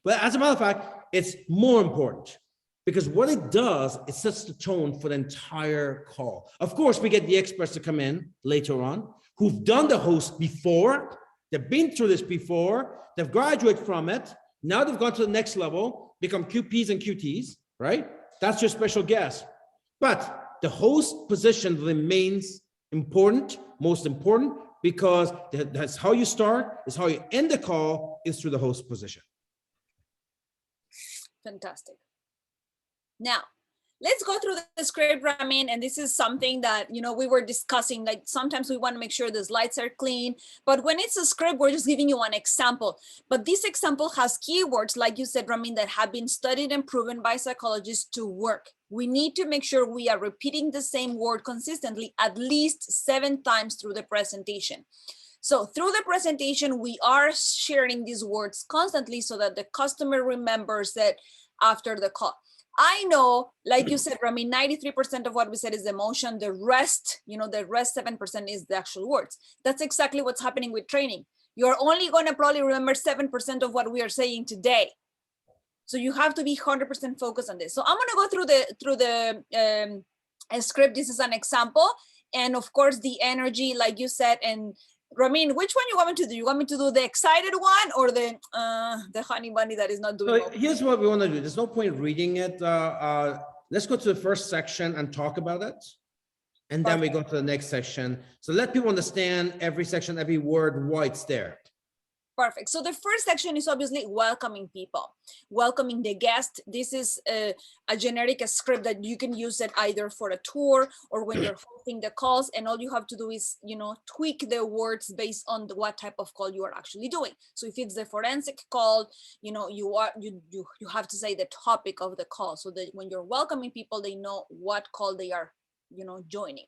[SPEAKER 2] But as a matter of fact, it's more important because what it does, it sets the tone for the entire call. Of course, we get the experts to come in later on who've done the host before. They've been through this before. They've graduated from it. Now they've gone to the next level, become QPs and QTs, right? That's your special guest. But the host position remains important, most important, because that's how you start, is how you end the call, is through the host position.
[SPEAKER 3] Fantastic. Now, let's go through the script, Ramin, and this is something that, you know, we were discussing, like sometimes we want to make sure the slides are clean, but when it's a script, we're just giving you an example. But this example has keywords, like you said, Ramin, that have been studied and proven by psychologists to work. We need to make sure we are repeating the same word consistently at least 7 times through the presentation. So through the presentation, we are sharing these words constantly so that the customer remembers it after the call. I know, like you said, Rami, 93% of what we said is emotion. The rest, you know, the rest 7% is the actual words. That's exactly what's happening with training. You're only going to probably remember 7% of what we are saying today. So you have to be 100% focused on this. So I'm going to go through the script. This is an example. And of course, the energy, like you said, and Ramin, which one you want me to do? You want me to do the excited one or the honey bunny that is not doing
[SPEAKER 2] well? Here's what we want to do. There's no point reading it. Let's go to the first section and talk about it. And then we go to the next section. So let people understand every section, every word, why it's there.
[SPEAKER 3] Perfect. So the first section is obviously welcoming people, welcoming the guest. This is a generic script that you can use it either for a tour or when you're hosting the calls, and all you have to do is, you know, tweak the words based on what type of call you are actually doing. So if it's the forensic call, you know, you have to say the topic of the call so that when you're welcoming people, they know what call they are, you know, joining.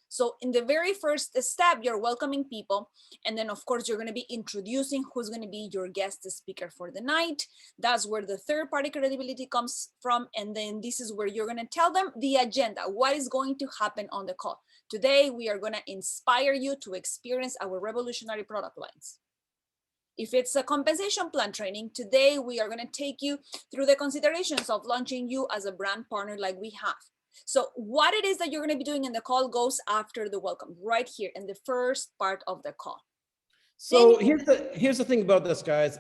[SPEAKER 3] So in the very first step, you're welcoming people. And then of course, you're going to be introducing who's going to be your guest speaker for the night. That's where the third party credibility comes from. And then this is where you're going to tell them the agenda, what is going to happen on the call. Today, we are going to inspire you to experience our revolutionary product lines. If it's a compensation plan training, today we are going to take you through the considerations of launching you as a brand partner like we have. So what it is that you're going to be doing in the call goes after the welcome, right here in the first part of the call.
[SPEAKER 2] So here's the thing about this, guys.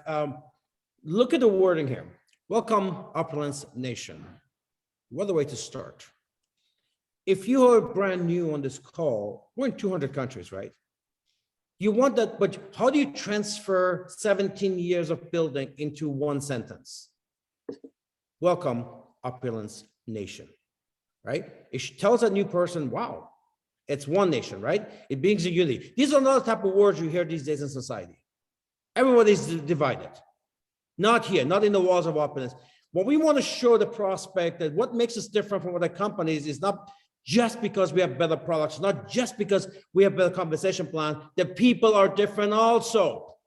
[SPEAKER 2] Look at the wording here. Welcome, Opulence Nation. What a way to start. If you are brand new on this call, we're in 200 countries, right? You want that, but how do you transfer 17 years of building into one sentence? Welcome, Opulence Nation, right? It tells a new person, wow, it's one nation, right? It brings a unity. These are not the type of words you hear these days in society. Everybody's divided. Not here, not in the walls of Opulence. What we want to show the prospect that what makes us different from other companies is not just because we have better products, not just because we have better compensation plan. The people are different also.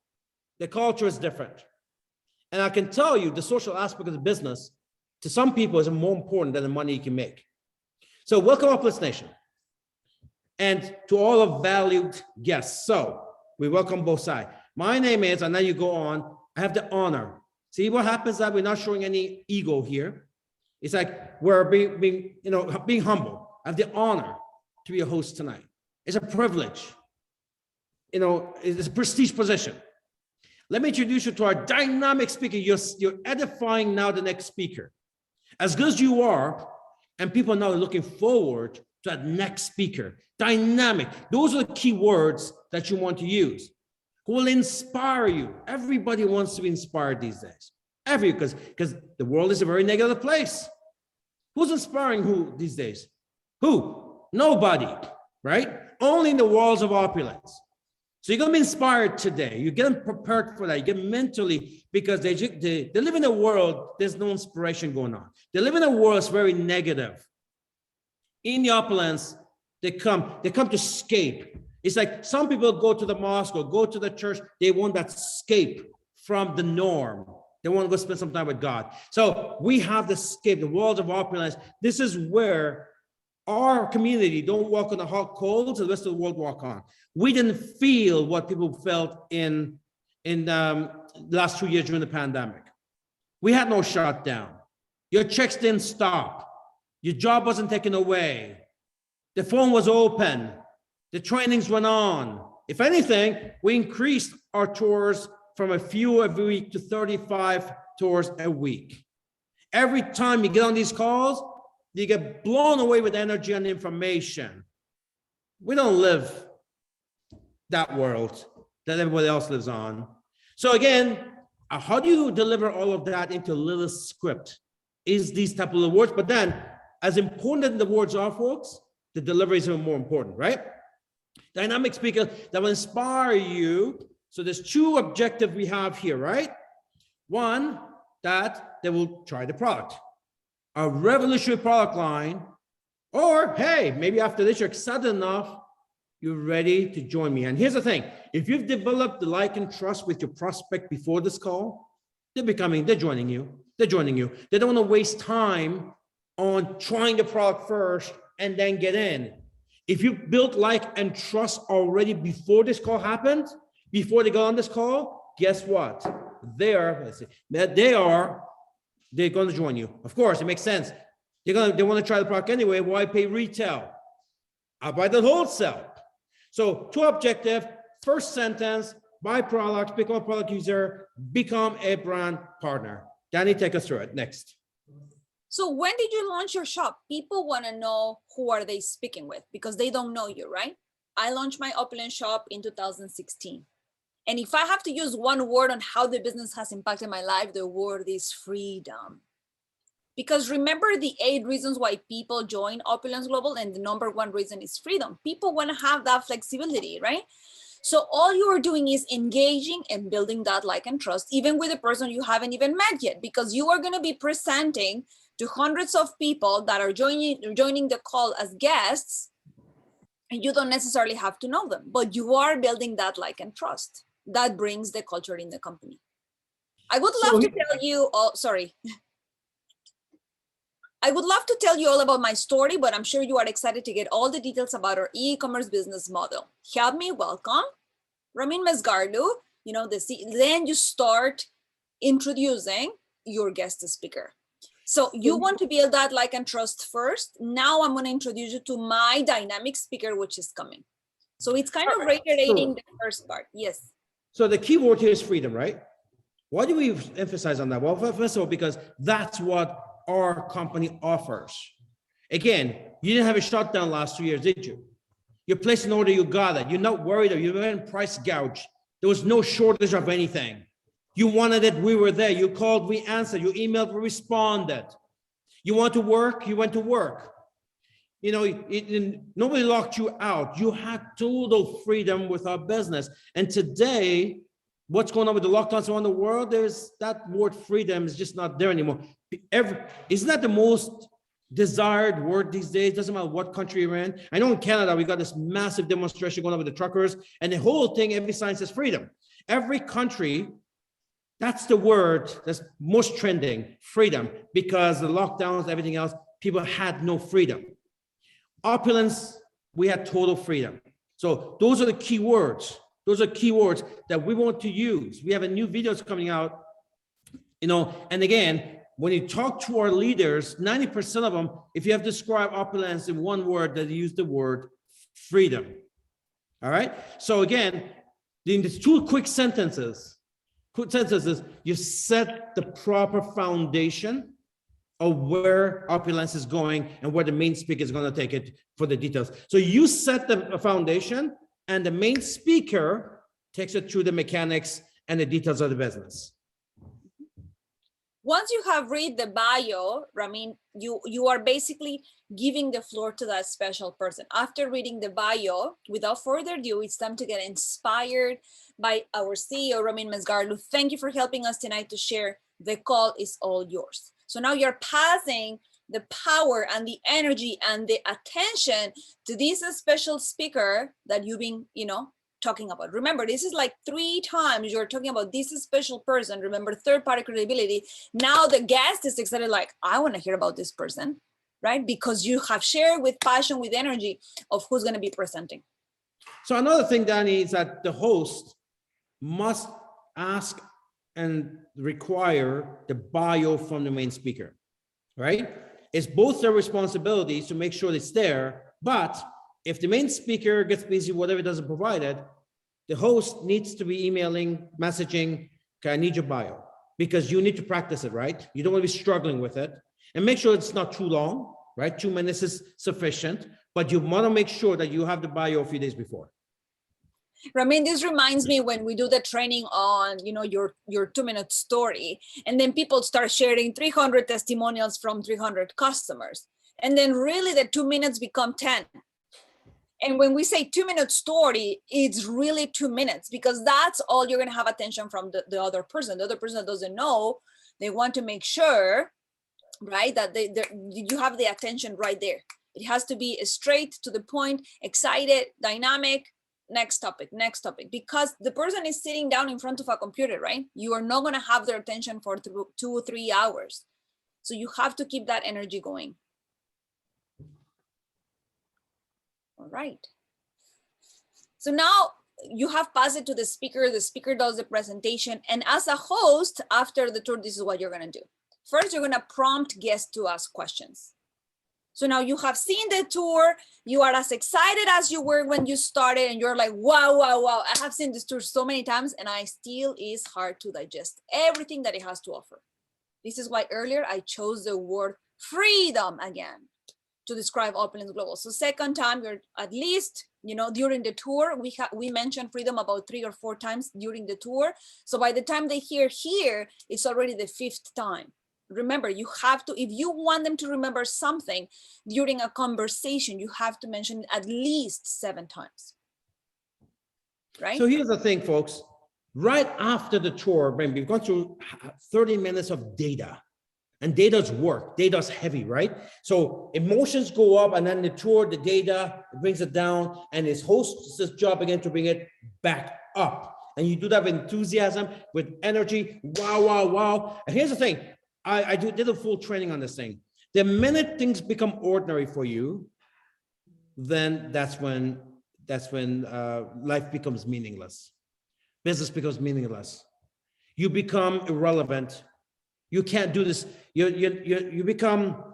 [SPEAKER 2] The culture is different. And I can tell you the social aspect of the business to some people is more important than the money you can make. So welcome, Opulence Nation. And to all of valued guests. So we welcome both sides. My name is, and then you go on, I have the honor. See what happens that we're not showing any ego here. It's like we're being humble. I have the honor to be a host tonight. It's a privilege. You know, it's a prestige position. Let me introduce you to our dynamic speaker. You're edifying now the next speaker. As good as you are, and people are now looking forward to that next speaker. Dynamic. Those are the key words that you want to use. Who will inspire you. Everybody wants to be inspired these days. Because the world is a very negative place. Who's inspiring who these days? Who? Nobody, right? Only in the walls of Opulence. So you're going to be inspired today. You get them prepared for that. You get mentally, because they live in a world, there's no inspiration going on. They live in a world that's very negative. In the Opulence, they come to escape. It's like some people go to the mosque or go to the church. They want that escape from the norm. They want to go spend some time with God. So we have the escape, the walls of Opulence. This is where our community don't walk on the hot coals, the rest of the world walk on. We didn't feel what people felt in the last 2 years during the pandemic. We had no shutdown. Your checks didn't stop. Your job wasn't taken away. The phone was open. The trainings went on. If anything, we increased our tours from a few every week to 35 tours a week. Every time you get on these calls, you get blown away with energy and information. We don't live that world that everybody else lives on. So again, how do you deliver all of that into a little script? Is these type of words, but then as important as the words are, folks, the delivery is even more important, right? Dynamic speaker that will inspire you. So there's two objectives we have here, right? One, that they will try the product, a revolutionary product line, or hey, maybe after this you're excited enough, you're ready to join me. And here's the thing, if you've developed the like and trust with your prospect before this call, they're joining you. They don't want to waste time on trying the product first and then get in. If you built like and trust already before this call happened, before they got on this call, guess what? They're going to join you. Of course, it makes sense. They want to try the product anyway. Why pay retail? I'll buy the wholesale. So two objectives. First sentence, buy products, become a product user, become a brand partner. Danny, take us through it. Next.
[SPEAKER 3] So when did you launch your shop? People want to know who are they speaking with because they don't know you, right? I launched my Opulence shop in 2016. And if I have to use one word on how the business has impacted my life, the word is freedom. Because remember the 8 reasons why people join Opulence Global, and the number 1 reason is freedom. People want to have that flexibility, right? So all you are doing is engaging and building that like and trust, even with a person you haven't even met yet, because you are going to be presenting to hundreds of people that are joining the call as guests, and you don't necessarily have to know them, but you are building that like and trust. That brings the culture in the company. I would love to tell you, oh, sorry. I would love to tell you all about my story, but I'm sure you are excited to get all the details about our e-commerce business model. Help me welcome Ramin Mesgarlu. You know, then you start introducing your guest speaker. So you want to build that like and trust first. Now I'm going to introduce you to my dynamic speaker, which is coming. So it's kind of reiterating the first part. Yes.
[SPEAKER 2] So the key word here is freedom, right? Why do we emphasize on that? Well, first of all, because that's what our company offers. Again, you didn't have a shutdown last 2 years, did you? You placed an order, you got it. You're not worried, you weren't price gouge. There was no shortage of anything. You wanted it, we were there. You called, we answered. You emailed, we responded. You want to work, you went to work. You know, nobody locked you out. You had total freedom with our business. And today, what's going on with the lockdowns around the world? There's that word freedom is just not there anymore. Isn't that the most desired word these days? Doesn't matter what country you're in. I know in Canada, we got this massive demonstration going on with the truckers, and the whole thing, every sign says freedom. Every country, that's the word that's most trending, freedom, because the lockdowns, everything else, people had no freedom. Opulence, we had total freedom. So those are the key words. Those are keywords that we want to use. We have a new videos coming out, you know, and again, when you talk to our leaders, 90% of them, if you have to describe Opulence in one word, they use the word freedom. All right. So again, in these 2 quick sentences, you set the proper foundation of where Opulence is going and where the main speaker is going to take it for the details. So you set the foundation, and the main speaker takes it through the mechanics and the details of the business.
[SPEAKER 3] Once you have read the bio, Ramin, you are basically giving the floor to that special person. After reading the bio, without further ado, it's time to get inspired by our CEO, Ramin Mesgarlu. Thank you for helping us tonight to share. The call is all yours. So now you're passing the power and the energy and the attention to this special speaker that you've been, you know, talking about. Remember, this is like 3 times you're talking about this special person. Remember, third-party credibility. Now the guest is excited, like, I want to hear about this person, right? Because you have shared with passion, with energy of who's going to be presenting.
[SPEAKER 2] So another thing, Danny, is that the host must ask and require the bio from the main speaker, right? It's both their responsibilities to make sure it's there, but if the main speaker gets busy, whatever doesn't provide it, the host needs to be emailing, messaging, okay, I need your bio, because you need to practice it, right? You don't want to be struggling with it. And make sure it's not too long, right? 2 minutes is sufficient, but you want to make sure that you have the bio a few days before.
[SPEAKER 3] Ramin, this reminds me when we do the training on, you know, your 2-minute story, and then people start sharing 300 testimonials from 300 customers. And then really the 2 minutes become 10. And when we say 2-minute story, it's really 2 minutes, because that's all you're going to have attention from the other person. The other person that doesn't know, they want to make sure, right, that you have the attention right there. It has to be straight to the point, excited, dynamic. Next topic, because the person is sitting down in front of a computer, right? You are not going to have their attention for 2 or 3 hours. So you have to keep that energy going. All right. So now you have passed it to the speaker does the presentation, and as a host, after the tour, this is what you're going to do. First, you're going to prompt guests to ask questions. So now you have seen the tour, you are as excited as you were when you started, and you're like, wow, I have seen this tour so many times, and I still is hard to digest everything that it has to offer. This is why earlier I chose the word freedom again to describe Opulence Global. So second time, you're at least You know, during the tour, we mentioned freedom about 3 or 4 times during the tour. So by the time they hear here, it's already the 5th time. Remember, you have to, if you want them to remember something during a conversation, you have to mention it at least 7 times. Right?
[SPEAKER 2] So here's the thing, folks. Right after the tour, we've gone through 30 minutes of data. And data's work, data's heavy, right? So emotions go up, and then the tour, the data, it brings it down, and it's host's job again to bring it back up. And you do that with enthusiasm, with energy, wow, wow, wow. And here's the thing, I did a full training on this thing. The minute things become ordinary for you, then that's when life becomes meaningless. Business becomes meaningless. You become irrelevant. You can't do this. You become,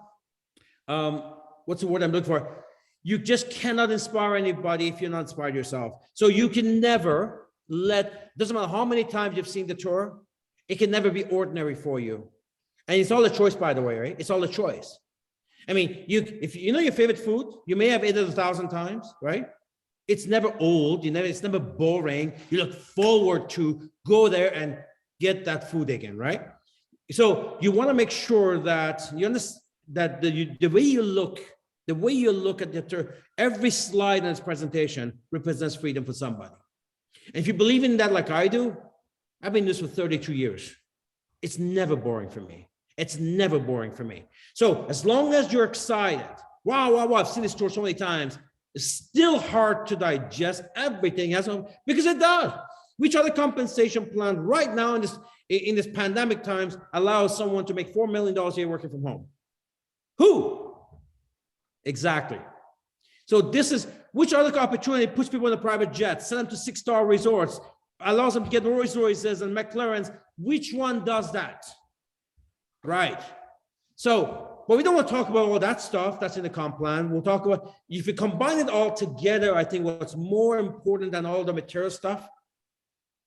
[SPEAKER 2] what's the word I'm looking for? You just cannot inspire anybody if you're not inspired yourself. So you can never doesn't matter how many times you've seen the tour, it can never be ordinary for you. And it's all a choice, by the way, right? It's all a choice. I mean, if you know your favorite food, you may have ate it 1,000 times, right? It's never old. It's never boring. You look forward to go there and get that food again, right? So you want to make sure that you understand that the way you look at the tour, every slide in this presentation represents freedom for somebody. And if you believe in that like I do, I've been doing this for 32 years. It's never boring for me. It's never boring for me. So as long as you're excited, wow, I've seen this tour so many times, it's still hard to digest everything because it does. Which other compensation plan right now in this pandemic times allows someone to make $4 million a year working from home? Who? Exactly. So this is, which other opportunity puts people in a private jet, send them to 6-star resorts, allows them to get Rolls Royces and McLarens? Which one does that? Right. So, but we don't want to talk about all that stuff that's in the comp plan. We'll talk about, if you combine it all together, I think what's more important than all the material stuff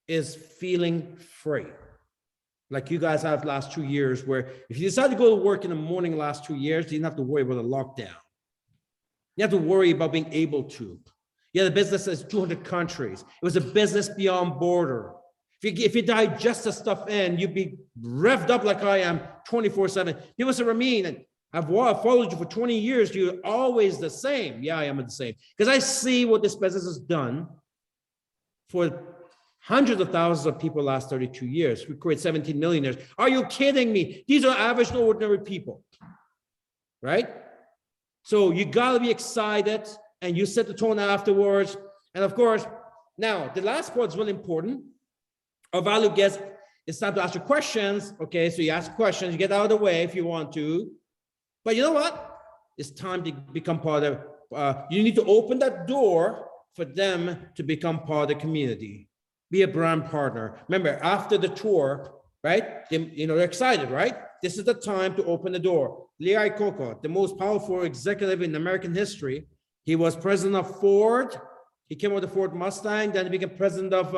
[SPEAKER 2] is feeling free. Like you guys have last 2 years, where if you decide to go to work in the morning the last 2 years, you didn't have to worry about a lockdown. You have to worry about being able to. You had a business that's 200 countries. It was a business beyond border. If you digest the stuff in, you'd be revved up like I am 24/7. People say, Ramin, I've followed you for 20 years. You're always the same. Yeah, I am the same. Because I see what this business has done for hundreds of thousands of people last 32 years. We create 17 millionaires. Are you kidding me? These are average, no ordinary people, right? So you gotta be excited, and you set the tone afterwards. And of course, now the last part is really important. Our valued guest, it's time to ask you questions. Okay, so you ask questions, you get out of the way if you want to. But you know what? It's time to become part of, you need to open that door for them to become part of the community. Be a brand partner. Remember, after the tour, right? They're excited, right? This is the time to open the door. Lee Iacocca, the most powerful executive in American history. He was president of Ford. He came over the Ford Mustang. Then he became president of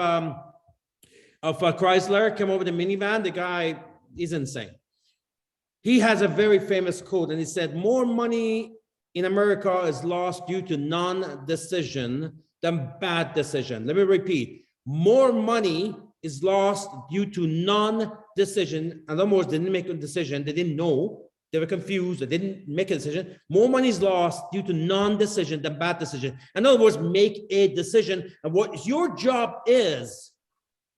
[SPEAKER 2] Chrysler. Came over the minivan. The guy is insane. He has a very famous quote, and he said, "More money in America is lost due to non-decision than bad decision." Let me repeat. More money is lost due to non-decision. In other words, they didn't make a decision. They didn't know. They were confused. They didn't make a decision. More money is lost due to non-decision than bad decision. In other words, make a decision. And what your job is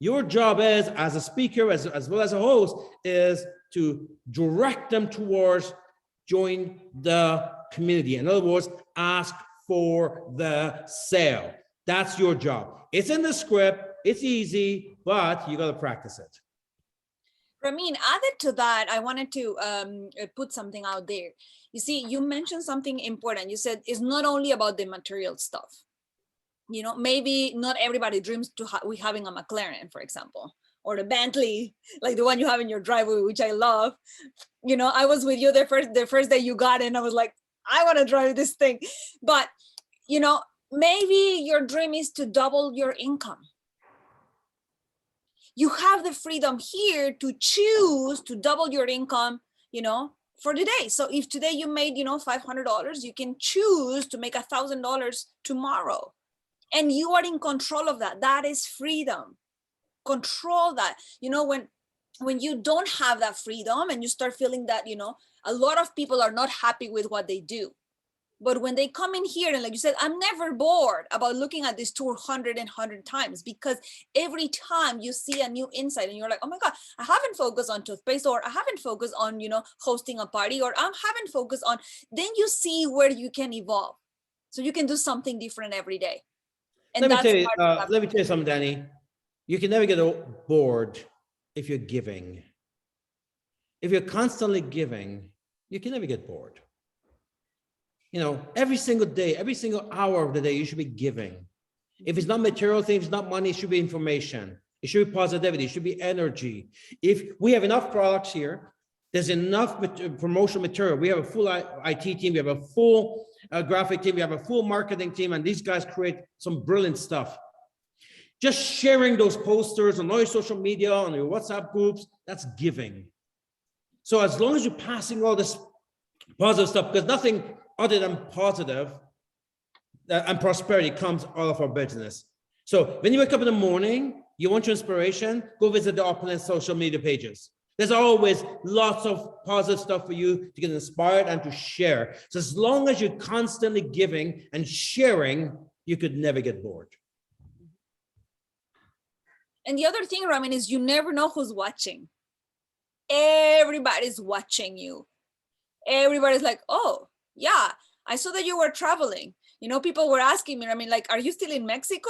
[SPEAKER 2] as a speaker, as well as a host, is to direct them towards join the community. In other words, ask for the sale. That's your job. It's in the script. It's easy, but you got to practice it.
[SPEAKER 3] Ramin, added to that, I wanted to put something out there. You see, you mentioned something important. You said it's not only about the material stuff. You know, maybe not everybody dreams to having a McLaren, for example, or a Bentley, like the one you have in your driveway, which I love. You know, I was with you the first day you got in. I was like, I want to drive this thing. But, you know, maybe your dream is to double your income. You have the freedom here to choose to double your income, you know, for the day. So if today you made, you know, $500, you can choose to make $1,000 tomorrow. And you are in control of that. That is freedom. Control that. You know, when you don't have that freedom and you start feeling that, you know, a lot of people are not happy with what they do. But when they come in here and like you said, I'm never bored about looking at this tour 100 times, because every time you see a new insight and you're like, oh my God, I haven't focused on toothpaste, or I haven't focused on, you know, hosting a party, or I haven't focused on, then you see where you can evolve. So you can do something different every day. And
[SPEAKER 2] Let me
[SPEAKER 3] that's
[SPEAKER 2] tell you,
[SPEAKER 3] part of that.
[SPEAKER 2] let me tell you something, Danny. You can never get bored if you're giving. If you're constantly giving, you can never get bored. You know, every single day, every single hour of the day, you should be giving. If it's not material things, not money, it should be information. It should be positivity. It should be energy. If we have enough products here, there's enough promotional material. We have a full IT team. We have a full graphic team. We have a full marketing team. And these guys create some brilliant stuff. Just sharing those posters on all your social media, on your WhatsApp groups, that's giving. So as long as you're passing all this positive stuff, because nothing other than positive and prosperity comes out of our business. So when you wake up in the morning, you want your inspiration, go visit the Opulence social media pages. There's always lots of positive stuff for you to get inspired and to share. So as long as you're constantly giving and sharing, you could never get bored.
[SPEAKER 3] And the other thing, Ramin, is you never know who's watching. Everybody's watching you. Everybody's like, oh, yeah, I saw that you were traveling. You know, people were asking me, I mean, like, are you still in Mexico?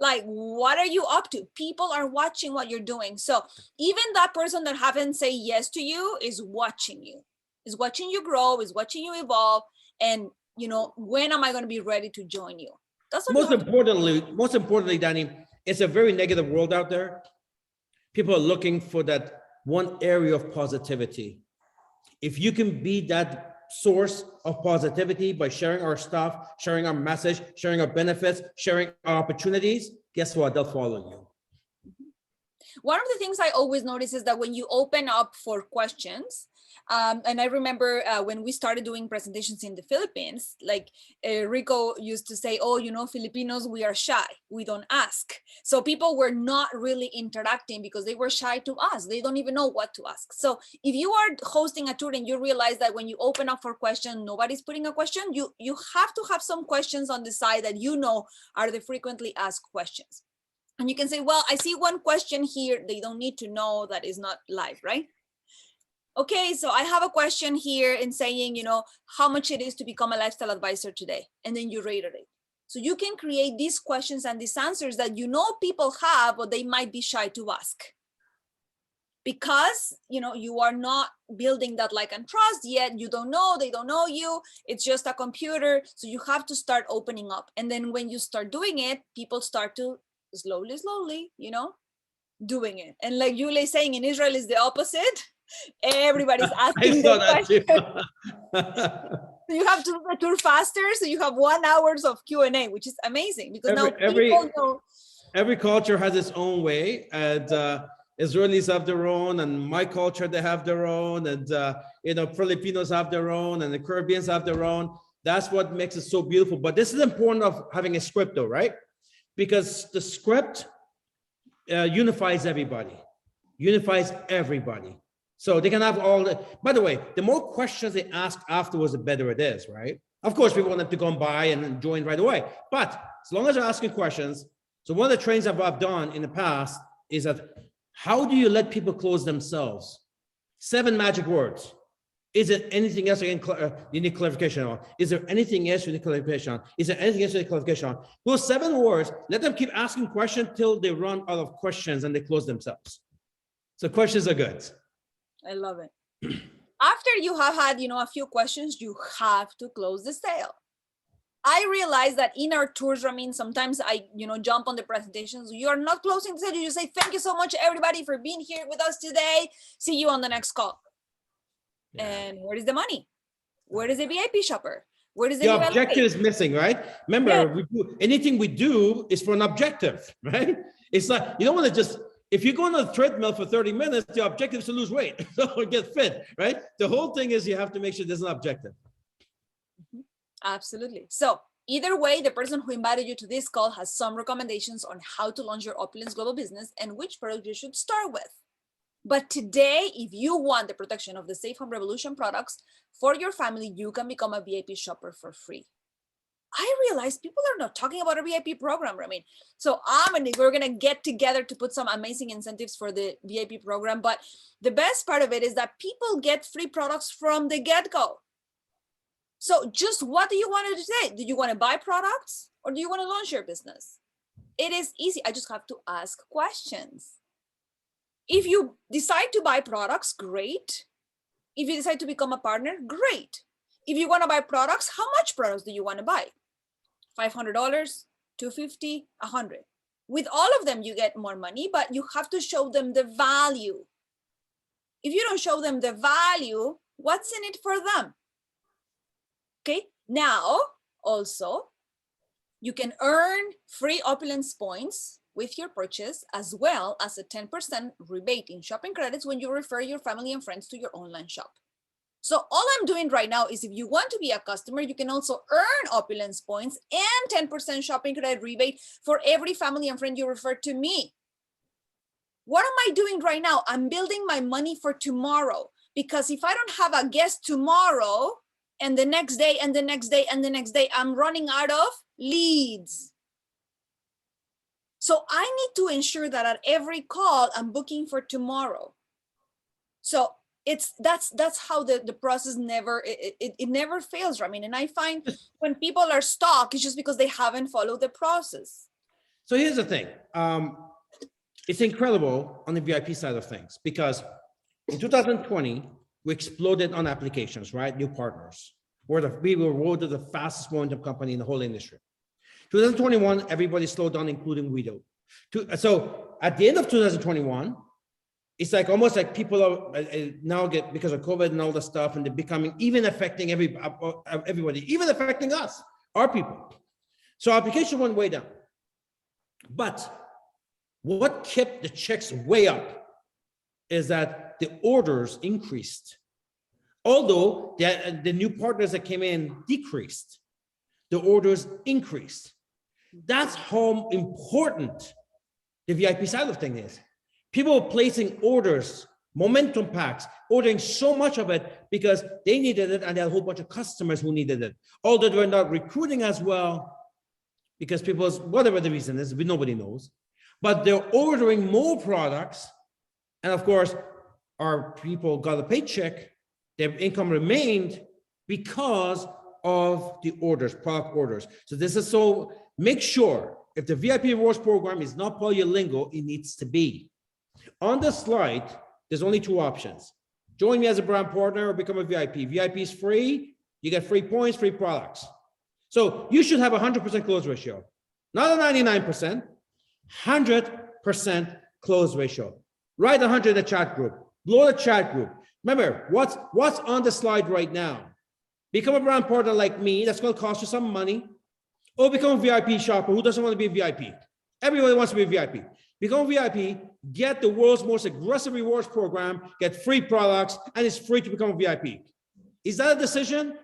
[SPEAKER 3] Like, what are you up to? People are watching what you're doing. So even that person that haven't said yes to you is watching you, is watching you grow, is watching you evolve. And, you know, when am I going to be ready to join you? That's what
[SPEAKER 2] most importantly, Danny, it's a very negative world out there. People are looking for that one area of positivity. If you can be that source of positivity by sharing our stuff, sharing our message, sharing our benefits, sharing our opportunities, guess what? They'll follow you.
[SPEAKER 3] One of the things I always notice is that when you open up for questions, and I remember when we started doing presentations in the Philippines, like Rico used to say, oh, you know, Filipinos, we are shy. We don't ask. So people were not really interacting because they were shy to ask. They don't even know what to ask. So if you are hosting a tour and you realize that when you open up for questions, nobody's putting a question, you have to have some questions on the side that you know are the frequently asked questions. And you can say, well, I see one question here. They don't need to know that is not live, right? Okay, so I have a question here in saying, you know, how much it is to become a lifestyle advisor today. And then you reiterate. So you can create these questions and these answers that you know people have, but they might be shy to ask. Because, you know, you are not building that like and trust yet. You don't know, they don't know you. It's just a computer. So you have to start opening up. And then when you start doing it, people start to slowly, you know, doing it. And like Yule saying, in Israel is the opposite. Everybody's asking the question. So you have to do the tour faster, so you have 1 hour of Q&A, which is amazing because now people know.
[SPEAKER 2] Every culture has its own way, and Israelis have their own, and my culture they have their own, and you know, Filipinos have their own, and the Caribbeans have their own. That's what makes it so beautiful. But this is important of having a script, though, right? Because the script unifies everybody, So they can have all the, by the way, the more questions they ask afterwards, the better it is, right? Of course, we want them to go by and join right away. But as long as they're asking questions, so one of the trainings I've done in the past is that how do you let people close themselves? 7 magic words. Is there anything else you need clarification on? Is there anything else you need clarification on? Is there anything else you need clarification on? Those 7 words, let them keep asking questions till they run out of questions and they close themselves. So questions are good.
[SPEAKER 3] I love it. After you have had, you know, a few questions, you have to close the sale. I realize that in our tours, Ramin, sometimes I, you know, jump on the presentations. You are not closing the sale. You say, thank you so much, everybody, for being here with us today. See you on the next call. Yeah. And where is the money? Where is the VIP shopper? Where is the
[SPEAKER 2] objective is missing, right? Remember, anything we do is for an objective, right? It's not, you don't want to just, if you go on a treadmill for 30 minutes, the objective is to lose weight or get fit, right? The whole thing is you have to make sure there's an objective.
[SPEAKER 3] Absolutely. So Either way, the person who invited you to this call has some recommendations on how to launch your Opulence global business and which product you should start with. But today, if you want the protection of the Safe Home Revolution products for your family, you can become a VIP shopper for free. I realize people are not talking about a VIP program, I mean, so we're gonna get together to put some amazing incentives for the VIP program. But the best part of it is that people get free products from the get-go. So just what do you want to do today? Do you want to buy products or do you want to launch your business? It is easy. I just have to ask questions. If you decide to buy products, great. If you decide to become a partner, great. If you want to buy products, how much products do you want to buy? $500, $250, $100. With all of them, you get more money, but you have to show them the value. If you don't show them the value, what's in it for them? Okay, now also, you can earn free Opulence points with your purchase, as well as a 10% rebate in shopping credits when you refer your family and friends to your online shop. So all I'm doing right now is if you want to be a customer, you can also earn Opulence points and 10% shopping credit rebate for every family and friend you refer to me. What am I doing right now? I'm building my money for tomorrow, because if I don't have a guest tomorrow and the next day and the next day and the next day, I'm running out of leads. So I need to ensure that at every call I'm booking for tomorrow. So that's how the process never never fails, Ramin. And I find when people are stuck, it's just because they haven't followed the process.
[SPEAKER 2] So here's the thing. It's incredible on the VIP side of things, because in 2020, we exploded on applications, right? New partners. We were voted the fastest momentum company in the whole industry. 2021, everybody slowed down, including Guido. So at the end of 2021, it's like almost like people are now get, because of COVID and all the stuff, and they're becoming even affecting everybody, even affecting us, our people. So application went way down. But what kept the checks way up is that the orders increased. Although the new partners that came in decreased, the orders increased. That's how important the VIP side of things is. People placing orders, momentum packs, ordering so much of it because they needed it, and there are a whole bunch of customers who needed it. Although they were not recruiting as well, because people, whatever the reason is, nobody knows. But they're ordering more products. And of course, our people got a paycheck, their income remained because of the orders, product orders. So this is, so make sure if the VIP rewards program is not part of your lingo, it needs to be. On the slide, there's only two options. Join me as a brand partner or become a VIP. VIP is free. You get free points, free products. So you should have a 100% close ratio, not a 99%, 100% close ratio. Write 100 in the chat group. Blow the chat group. Remember, what's on the slide right now? Become a brand partner like me. That's going to cost you some money. Or become a VIP shopper. Who doesn't want to be a VIP? Everybody wants to be a VIP. Become a VIP, get the world's most aggressive rewards program, get free products, and it's free to become a VIP. Is that a decision?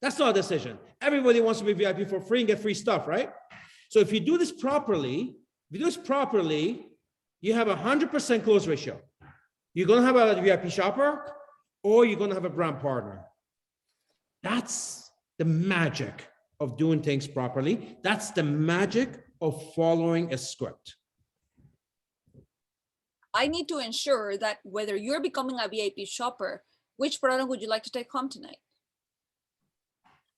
[SPEAKER 2] That's not a decision. Everybody wants to be a VIP for free and get free stuff, right? So if you do this properly, you have a 100% close ratio. You're going to have a VIP shopper, or you're going to have a brand partner. That's the magic of doing things properly. That's the magic of following a script.
[SPEAKER 3] I need to ensure that whether you're becoming a VIP shopper, which product would you like to take home tonight?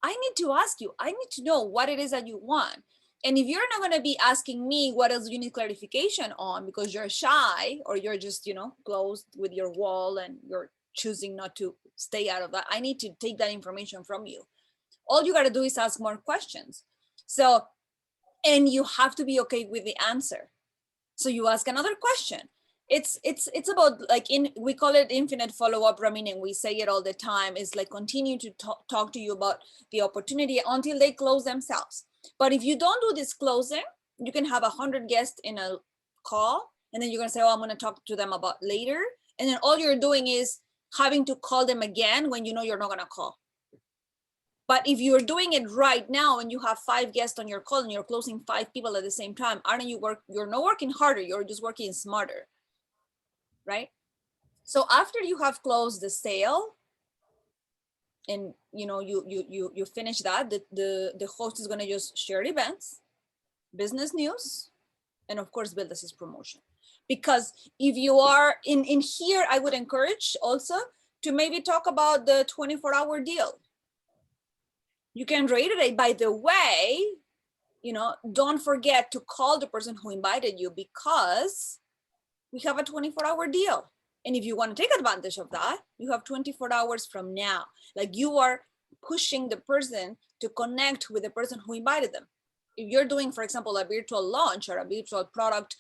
[SPEAKER 3] I need to ask you, I need to know what it is that you want. And if you're not going to be asking me what else you need clarification on because you're shy, or you're just, closed with your wall and you're choosing not to stay out of that, I need to take that information from you. All you got to do is ask more questions. So, and you have to be okay with the answer. So you ask another question. It's about, like, we call it infinite follow-up, Ramin, and we say it all the time. It's like continue to talk to you about the opportunity until they close themselves. But if you don't do this closing, you can have 100 guests in a call, and then you're gonna say, oh, I'm gonna talk to them about later. And then all you're doing is having to call them again when you know you're not gonna call. But if you're doing it right now and you have 5 guests on your call and you're closing 5 people at the same time, you're not working harder, you're just working smarter, right? So after you have closed the sale and you finish that, the host is going to just share events, business news, and of course build this promotion. Because if you are in here, I would encourage also to maybe talk about the 24-hour deal. You can reiterate, by the way, don't forget to call the person who invited you, because we have a 24-hour deal. And if you want to take advantage of that, you have 24 hours from now. Like, you are pushing the person to connect with the person who invited them. If you're doing, for example, a virtual launch or a virtual product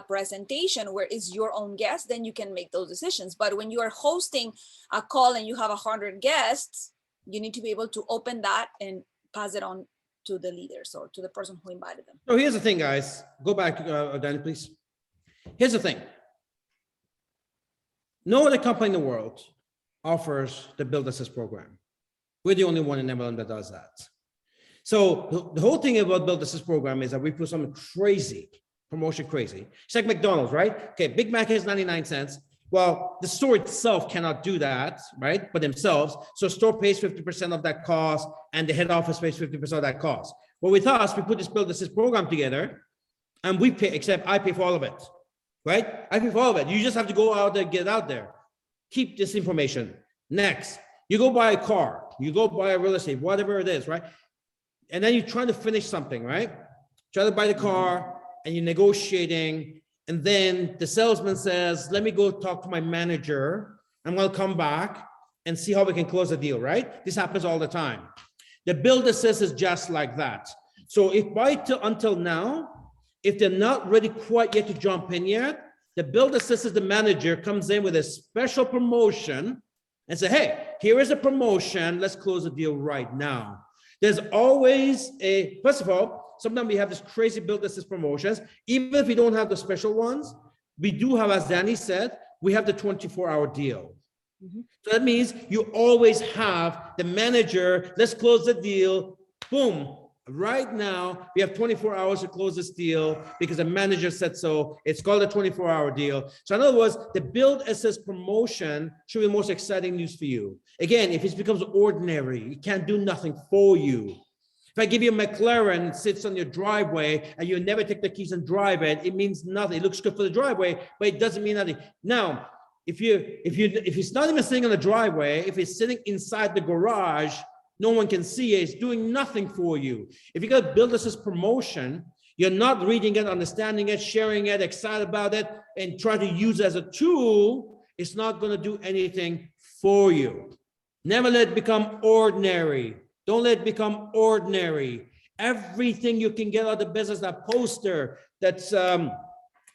[SPEAKER 3] presentation where it's your own guest, then you can make those decisions. But when you are hosting a call and you have 100 guests, you need to be able to open that and pass it on to the leaders or to the person who invited them.
[SPEAKER 2] So here's the thing, guys. Go back, Danny, please. Here's the thing. No other company in the world offers the Build Assist program. We're the only one in Netherlands that does that. So the whole thing about Build Assist program is that we put something crazy, promotion crazy. It's like McDonald's, right? Okay, Big Mac is 99 cents. Well, the store itself cannot do that, right? By themselves. So store pays 50% of that cost and the head office pays 50% of that cost. Well, with us, we put this Build Assist program together and we pay, except I pay for all of it, right? I pay for all of it. You just have to go out there, get out there. Keep this information. Next, you go buy a car, you go buy a real estate, whatever it is, right? And then you're trying to finish something, right? Try to buy the car and you're negotiating. And then the salesman says, let me go talk to my manager. I'm going to come back and see how we can close the deal, right? This happens all the time. The Build Assist is just like that. So if until now, if they're not ready quite yet to jump in yet, the Build Assist, the manager, comes in with a special promotion and say, hey, here is a promotion. Let's close the deal right now. There's always first of all, sometimes we have this crazy Build Assist promotions. Even if we don't have the special ones, we do have, as Danny said, we have the 24-hour deal. So that means you always have the manager, let's close the deal, boom. Right now, we have 24 hours to close this deal because the manager said so. It's called a 24-hour deal. So in other words, the Build Assist promotion should be the most exciting news for you. Again, if it becomes ordinary, it can't do nothing for you. If I give you a McLaren, it sits on your driveway, and you never take the keys and drive it, it means nothing. It looks good for the driveway, but it doesn't mean nothing. Now, if it's not even sitting on the driveway, if it's sitting inside the garage, no one can see it, it's doing nothing for you. If you got to Build Assist promotion, you're not reading it, understanding it, sharing it, excited about it, and try to use it as a tool, it's not going to do anything for you. Never let it become ordinary. Don't let it become ordinary. Everything you can get out of the business, that poster, that's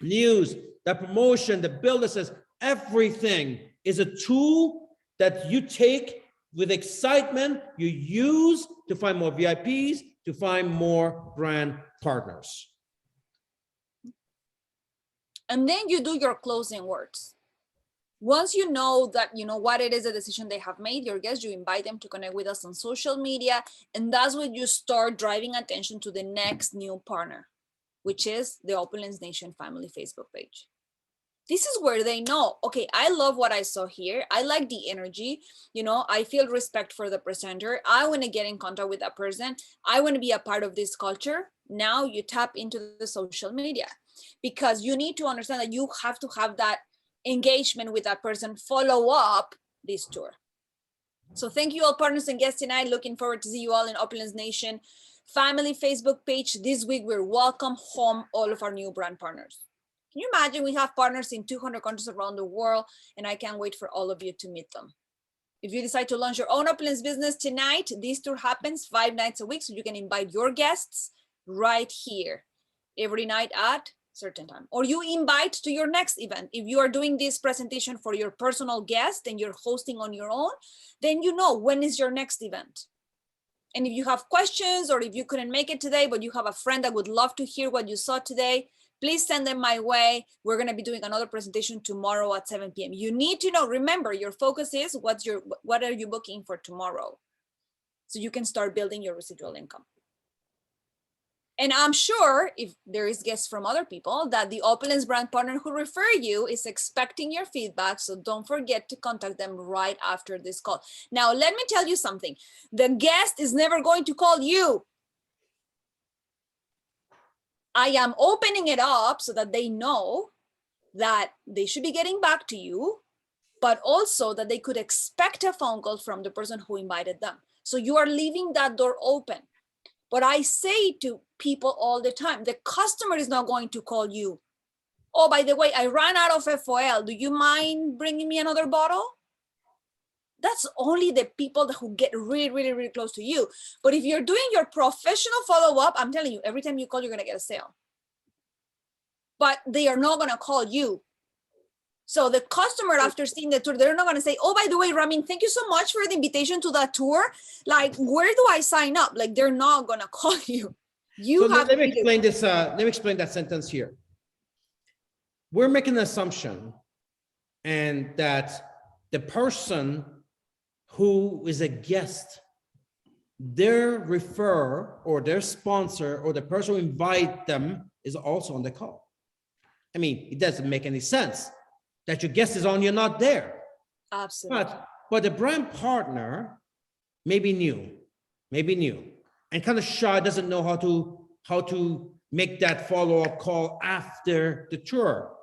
[SPEAKER 2] news, that promotion, the Build Assist, everything is a tool that you take with excitement, you use to find more VIPs, to find more brand partners.
[SPEAKER 3] And then you do your closing words. Once you know that, what it is, a decision they have made, your guests, you invite them to connect with us on social media. And that's when you start driving attention to the next new partner, which is the Opulence Nation Family Facebook page. This is where they know, okay, I love what I saw here. I like the energy. I feel respect for the presenter. I want to get in contact with that person. I want to be a part of this culture. Now you tap into the social media, because you need to understand that you have to have that engagement with that person, follow up this tour. So thank you all, partners and guests tonight. Looking forward to see you all in Opulence Nation Family Facebook page. This week, we're welcome home all of our new brand partners. Can you imagine? We have partners in 200 countries around the world, and I can't wait for all of you to meet them. If you decide to launch your own Opulence business tonight, this tour happens 5 nights a week, so you can invite your guests right here every night at certain time, or you invite to your next event. If you are doing this presentation for your personal guest and you're hosting on your own, then when is your next event. And if you have questions, or if you couldn't make it today, but you have a friend that would love to hear what you saw today, please send them my way. We're going to be doing another presentation tomorrow at 7 p.m. You need to know, remember, your focus is what are you booking for tomorrow? so you can start building your residual income. And I'm sure if there is guests from other people that the Opulence brand partner who refer you is expecting your feedback. So don't forget to contact them right after this call. Now, let me tell you something. The guest is never going to call you. I am opening it up so that they know that they should be getting back to you, but also that they could expect a phone call from the person who invited them. So you are leaving that door open. But I say to people all the time, the customer is not going to call you. Oh, by the way, I ran out of FOL. Do you mind bringing me another bottle? That's only the people who get really, really, really close to you. But if you're doing your professional follow-up, I'm telling you, every time you call, you're going to get a sale. But they are not going to call you. So the customer, after seeing the tour, they're not going to say, oh, by the way, Ramin, thank you so much for the invitation to that tour. Like, where do I sign up? Like, they're not going to call you. You
[SPEAKER 2] So
[SPEAKER 3] have
[SPEAKER 2] let me explain this. Let me explain that sentence here. We're making an assumption, and that the person who is a guest, their referrer or their sponsor or the person who invite them is also on the call. I mean, it doesn't make any sense that your guest is on, you're not there.
[SPEAKER 3] Absolutely.
[SPEAKER 2] But the brand partner may be new, and kind of shy, doesn't know how to make that follow-up call after the tour.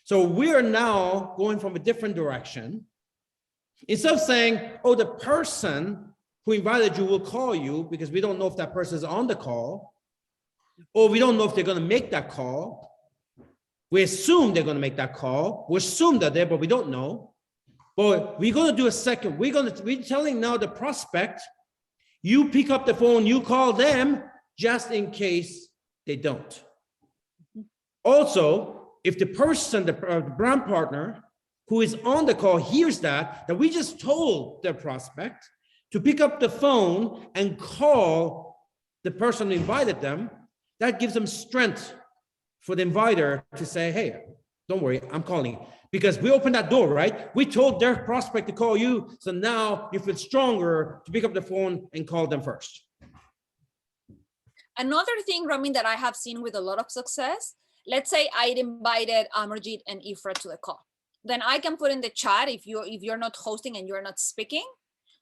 [SPEAKER 2] So we are now going from a different direction. Instead of saying, oh, the person who invited you will call you, because we don't know if that person is on the call, or we don't know if they're going to make that call. We assume they're going to make that call. We assume that they're, but we don't know. But we're going to do a second. We're telling now the prospect, you pick up the phone, you call them, just in case they don't. Also, if the person, the brand partner who is on the call hears that we just told the prospect to pick up the phone and call the person who invited them, that gives them strength for the inviter to say, hey, don't worry, I'm calling. Because we opened that door, right? We told their prospect to call you, so now you feel stronger to pick up the phone and call them first.
[SPEAKER 3] Another thing, Ramin, that I have seen with a lot of success, let's say I invited Amarjit and Ifra to the call. Then I can put in the chat, if you're not hosting and you're not speaking,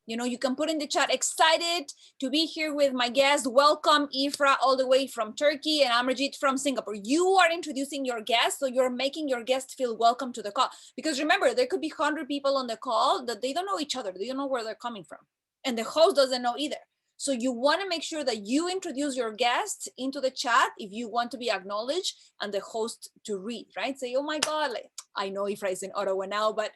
[SPEAKER 3] you can put in the chat, excited to be here with my guest. Welcome, Ifra, all the way from Turkey, and Amarjit from Singapore. You are introducing your guest, so you're making your guest feel welcome to the call. Because remember, there could be 100 people on the call that they don't know each other. They don't know where they're coming from. And the host doesn't know either. So you want to make sure that you introduce your guest into the chat if you want to be acknowledged, and the host to read, right? Say, oh my God, like, I know Ifra is in Ottawa now, but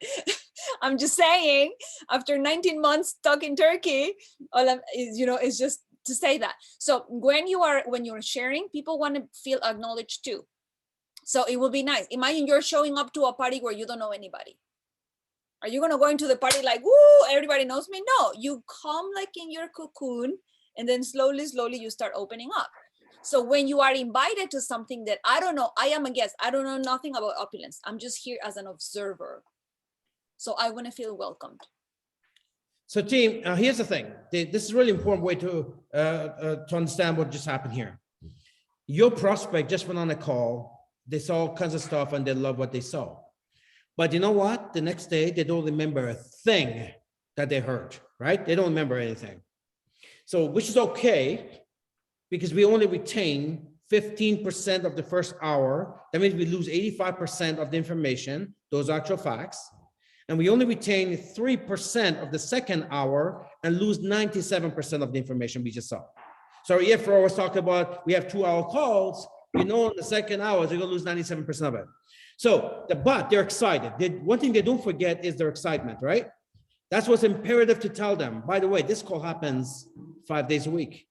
[SPEAKER 3] I'm just saying, after 19 months stuck in Turkey, all is just to say that. So when you're sharing, people want to feel acknowledged too. So it will be nice. Imagine you're showing up to a party where you don't know anybody. Are you going to go into the party like, woo, everybody knows me? No, you come like in your cocoon, and then slowly you start opening up. So when you are invited to something that I don't know, I am a guest, I don't know nothing about Opulence. I'm just here as an observer. So I want to feel welcomed.
[SPEAKER 2] So team, here's the thing. This is a really important way to understand what just happened here. Your prospect just went on a call. They saw all kinds of stuff and they love what they saw. But you know what? The next day, they don't remember a thing that they heard, right? They don't remember anything. So, which is okay, because we only retain 15% of the first hour. That means we lose 85% of the information, those actual facts. And we only retain 3% of the second hour and lose 97% of the information we just saw. So if I was talking about, we have 2-hour calls, in the second hour, they're gonna lose 97% of it. So, but they're excited. One thing they don't forget is their excitement, right? That's what's imperative to tell them. By the way, this call happens 5 days a week.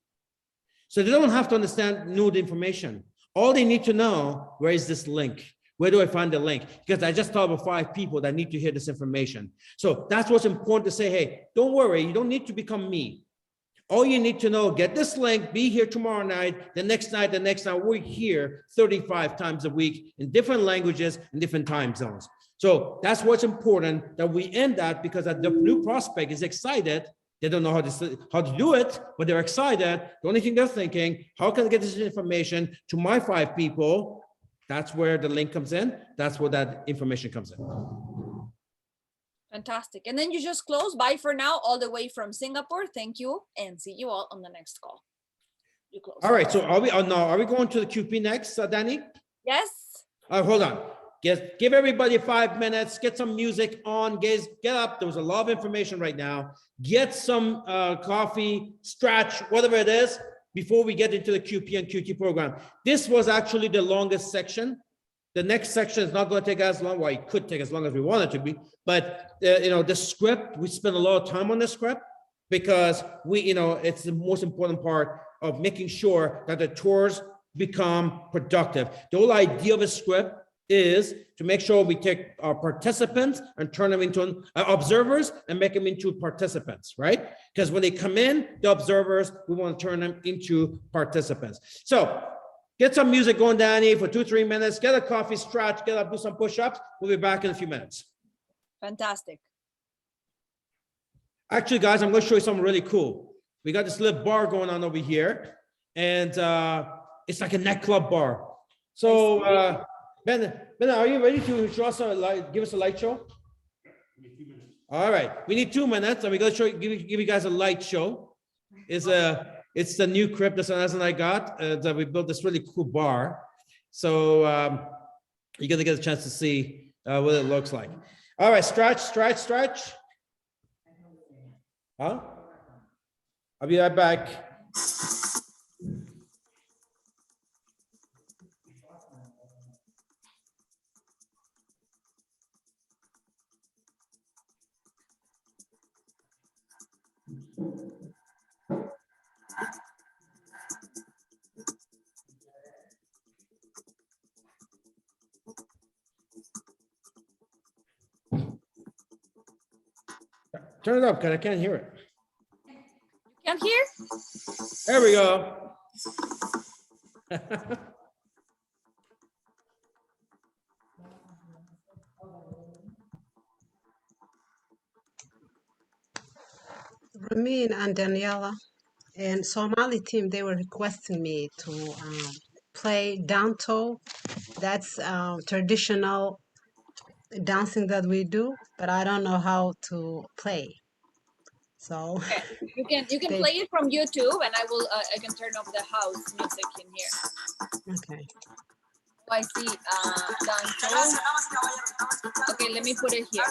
[SPEAKER 2] So they don't have to know the information. All they need to know, where is this link? Where do I find the link? Because I just thought of 5 people that need to hear this information. So that's what's important to say, hey, don't worry, you don't need to become me. All you need to know, get this link, be here tomorrow night, the next night, we're here 35 times a week in different languages and different time zones. So that's what's important, that we end that, because the new prospect is excited They don't know how to do it, but they're excited. The only thing they're thinking, how can I get this information to my 5 people? That's where the link comes in. That's where that information comes in.
[SPEAKER 3] Fantastic. And then you just close. Bye for now, all the way from Singapore. Thank you, and see you all on the next call. You close.
[SPEAKER 2] All right. So are we? Oh no. Are we going to the QP next, Danny?
[SPEAKER 3] Yes.
[SPEAKER 2] Hold on. Give everybody 5 minutes. Get some music on. Guys, get up. There was a lot of information right now. Get some coffee, stretch, whatever it is, before we get into the QP and QT program. This was actually the longest section. The next section is not going to take as long. Well, it could take as long as we want it to be. But the script, we spend a lot of time on the script because it's the most important part of making sure that the tours become productive. The whole idea of a script is to make sure we take our participants and turn them into observers and make them into participants, right? Because when they come in, the observers, we want to turn them into participants. So get some music going, Danny, for 2-3 minutes. Get a coffee, stretch, get up, do some push-ups. We'll be back in a few minutes.
[SPEAKER 3] Fantastic.
[SPEAKER 2] Actually, guys, I'm going to show you something really cool. We got this little bar going on over here, and it's like a neck club bar. So, Ben, are you ready to show us give us a light show? All right, we need 2 minutes, and we're going to give you guys a light show. It's the new crib that Sanaz and I got. That we built this really cool bar. So you're going to get a chance to see what it looks like. All right, stretch. Huh? I'll be right back. Turn it up, because I can't hear it.
[SPEAKER 3] You can't hear?
[SPEAKER 2] There we go.
[SPEAKER 1] Ramin and Daniela and Somali team, they were requesting me to play danto. That's traditional dancing that we do, but I don't know how to play. So
[SPEAKER 3] okay. You can play it from YouTube, and I can turn off the house music in here.
[SPEAKER 1] Okay.
[SPEAKER 3] I see danto. Okay, let me put it here.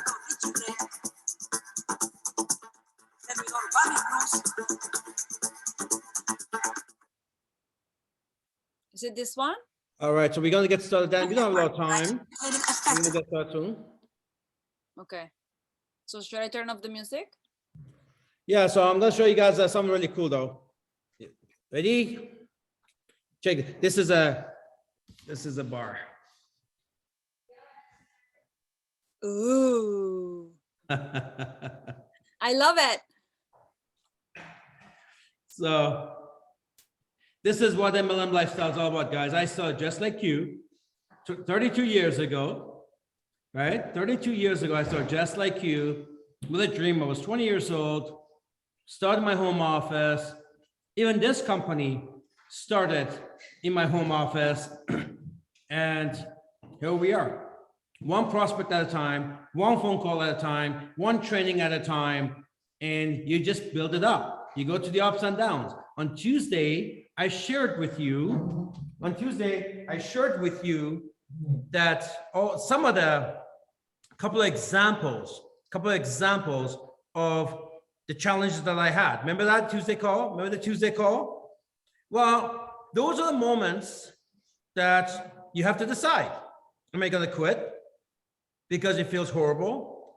[SPEAKER 3] Is it this one?
[SPEAKER 2] All right, so we're going to get started then. We don't have a lot of time. We're going to get started soon.
[SPEAKER 3] Okay. So should I turn off the music?
[SPEAKER 2] Yeah, so I'm going to show you guys something really cool though. Ready? Check it. This is a bar.
[SPEAKER 3] Ooh. I love it.
[SPEAKER 2] So this is what MLM lifestyle is all about, guys. I started just like you 32 years ago, right? 32 years ago, I started just like you with a dream. I was 20 years old, started my home office. Even this company started in my home office. And here we are. One prospect at a time, one phone call at a time, one training at a time, and you just build it up. You go to the ups and downs. On Tuesday, I shared with you that some of the couple of examples of the challenges that I had. Remember that Tuesday call? Remember the Tuesday call? Well, those are the moments that you have to decide. Am I going to quit because it feels horrible?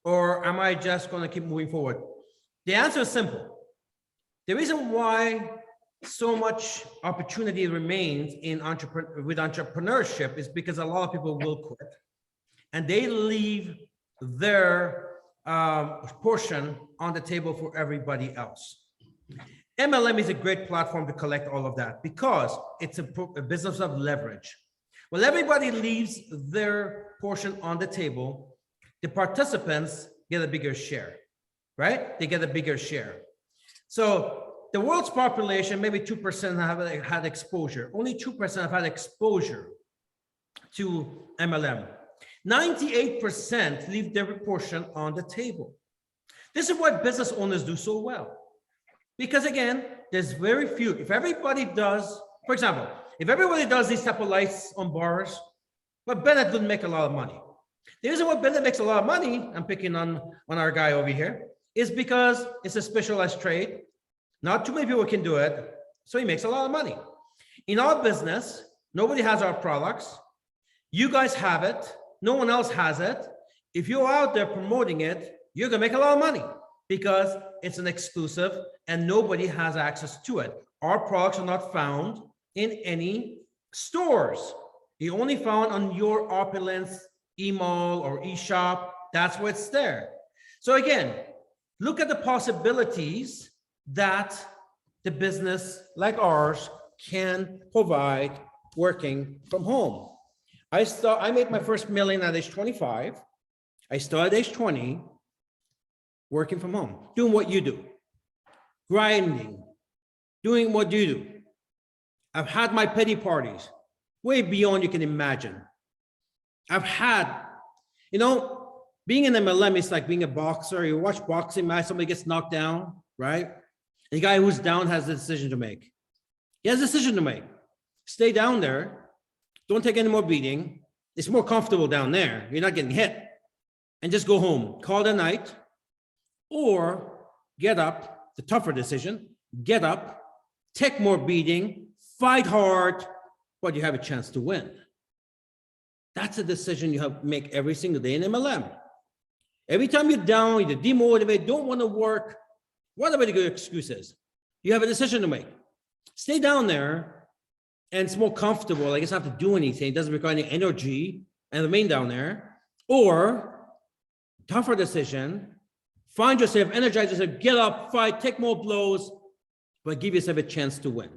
[SPEAKER 2] Or am I just going to keep moving forward? The answer is simple. The reason why so much opportunity remains with entrepreneurship is because a lot of people will quit and they leave their portion on the table for everybody else. MLM is a great platform to collect all of that because it's a business of leverage. Well, everybody leaves their portion on the table. The participants get a bigger share. right? They get a bigger share. So the world's population, maybe 2% have had exposure. Only 2% have had exposure to MLM. 98% leave their portion on the table. This is what business owners do so well. Because again, there's very few. If everybody does, for example, if everybody does these type of lights on bars, but Bennett wouldn't make a lot of money. The reason why Bennett makes a lot of money, I'm picking on our guy over here, is because it's a specialized trade. Not too many people can do it, so he makes a lot of money. In our business, nobody has our products. You guys have it. No one else has it. If you're out there promoting it, you're gonna make a lot of money because it's an exclusive and nobody has access to it. Our products are not found in any stores. You only found on your Opulence e-mall or e-shop. That's where it's there. So again, look at the possibilities that the business like ours can provide working from home. I made my first million at age 25. I started at age 20, working from home, doing what you do, grinding, doing what you do. I've had my pity parties, way beyond you can imagine. I've had, you know, being an MLM is like being a boxer. You watch boxing match, somebody gets knocked down, right? And the guy who's down has a decision to make. He has a decision to make. Stay down there. Don't take any more beating. It's more comfortable down there. You're not getting hit. And just go home. Call it a night. Or get up, the tougher decision, get up, take more beating, fight hard, but you have a chance to win. That's a decision you have to make every single day in MLM. Every time you're down, you're demotivated, don't want to work, whatever the good excuse is, you have a decision to make. Stay down there, and it's more comfortable. Like, it's not have to do anything. It doesn't require any energy, and remain down there. Or, tougher decision, find yourself, energize yourself, get up, fight, take more blows, but give yourself a chance to win.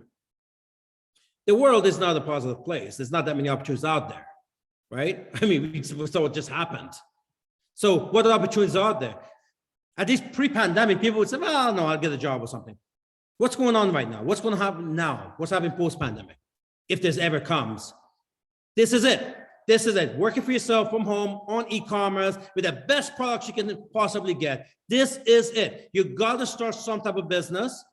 [SPEAKER 2] The world is not a positive place. There's not that many opportunities out there, right? I mean, we saw what just happened. So what opportunities are there? At least pre-pandemic, people would say, well, no, I'll get a job or something. What's going on right now? What's going to happen now? What's happening post-pandemic? If this ever comes. This is it. This is it. Working for yourself from home on e-commerce with the best products you can possibly get. This is it. You got to start some type of business.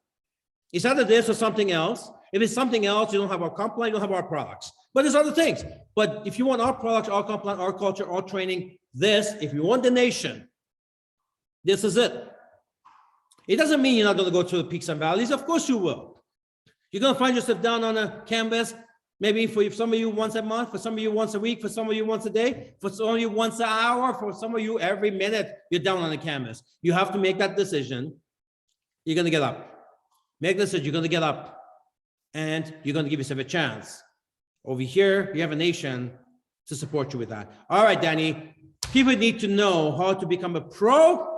[SPEAKER 2] It's either this or something else. If it's something else, you don't have our compliance, you don't have our products. But there's other things. But if you want our products, our compliance, our culture, our training, this, if you want the nation, this is it. It doesn't mean you're not going to go through the peaks and valleys. Of course you will. You're going to find yourself down on a canvas, maybe for some of you once a month, for some of you once a week, for some of you once a day, for some of you once an hour, for some of you every minute, you're down on the canvas. You have to make that decision. You're going to get up. Make the decision, you're going to get up, and you're going to give yourself a chance. Over here, you have a nation to support you with that. All right, Danny, people need to know how to become a pro,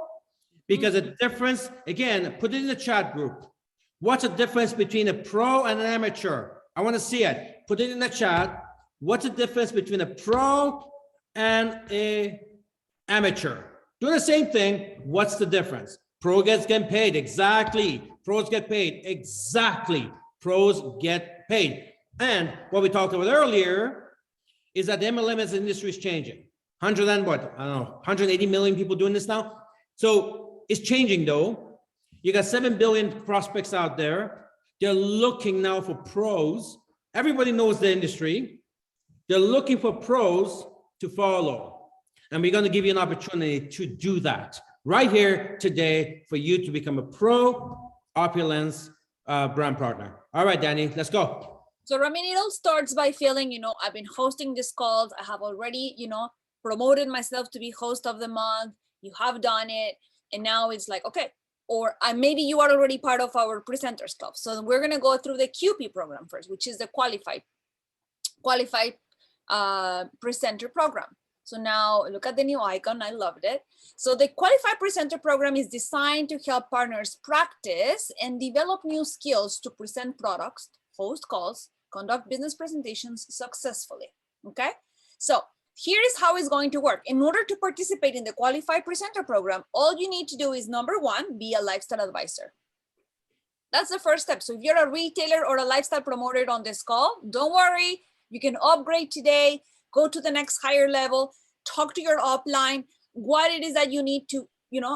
[SPEAKER 2] because the difference, again, put it in the chat group. What's the difference between a pro and an amateur? I want to see it. Put it in the chat. What's the difference between a pro and an amateur? Doing the same thing. What's the difference? Pro gets getting paid. Exactly. Pros get paid. Exactly. Pros get paid. And what we talked about earlier is that the MLM as an industry is changing. 100 and what? I don't know, 180 million people doing this now. So it's changing though. You got 7 billion prospects out there. They're looking now for pros. Everybody knows the industry. They're looking for pros to follow. And we're going to give you an opportunity to do that right here today for you to become a pro Opulence brand partner. All right, Danny, let's go.
[SPEAKER 3] So Ramin, it all starts by feeling, I've been hosting these calls. I have already, promoted myself to be host of the month. You have done it. And now it's like, okay, or maybe you are already part of our presenters club. So we're going to go through the QP program first, which is the qualified presenter program. So now look at the new icon. I loved it. So the qualified presenter program is designed to help partners practice and develop new skills to present products, host calls, conduct business presentations successfully. Okay. So here is how it's going to work. In order to participate in the Qualified Presenter Program, all you need to do is, number one, be a lifestyle advisor. That's the first step. So if you're a retailer or a lifestyle promoter on this call, don't worry, you can upgrade today, go to the next higher level, talk to your upline, what it is that you need to,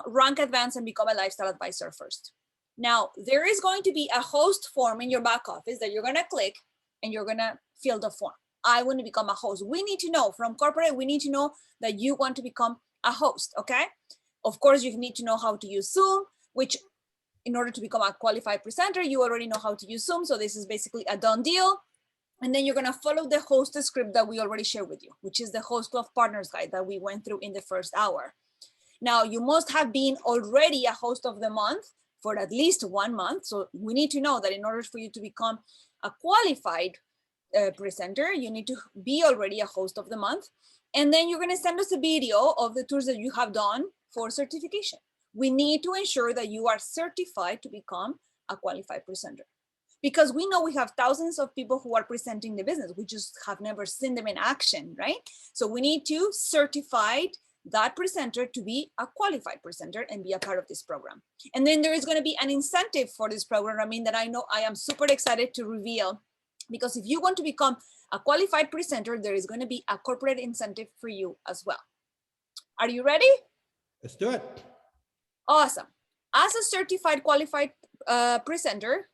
[SPEAKER 3] rank advance and become a lifestyle advisor first. Now, there is going to be a host form in your back office that you're going to click and you're going to fill the form. I want to become a host. We need to know from corporate, we need to know that you want to become a host, okay? Of course, you need to know how to use Zoom, which in order to become a qualified presenter, you already know how to use Zoom. So this is basically a done deal. And then you're going to follow the host script that we already shared with you, which is the Host Club Partners Guide that we went through in the first hour. Now, you must have been already a host of the month for at least 1 month. So we need to know that in order for you to become a qualified presenter, you need to be already a host of the month. And then you're going to send us a video of the tours that you have done for certification. We need to ensure that you are certified to become a qualified presenter, because we know we have thousands of people who are presenting the business. We just have never seen them in action, right? So we need to certify that presenter to be a qualified presenter and be a part of this program. And then there is going to be an incentive for this program. I mean, that I know I am super excited to reveal, because if you want to become a qualified presenter, there is going to be a corporate incentive for you as well. Are you ready?
[SPEAKER 2] Let's do it.
[SPEAKER 3] Awesome. As a certified qualified presenter,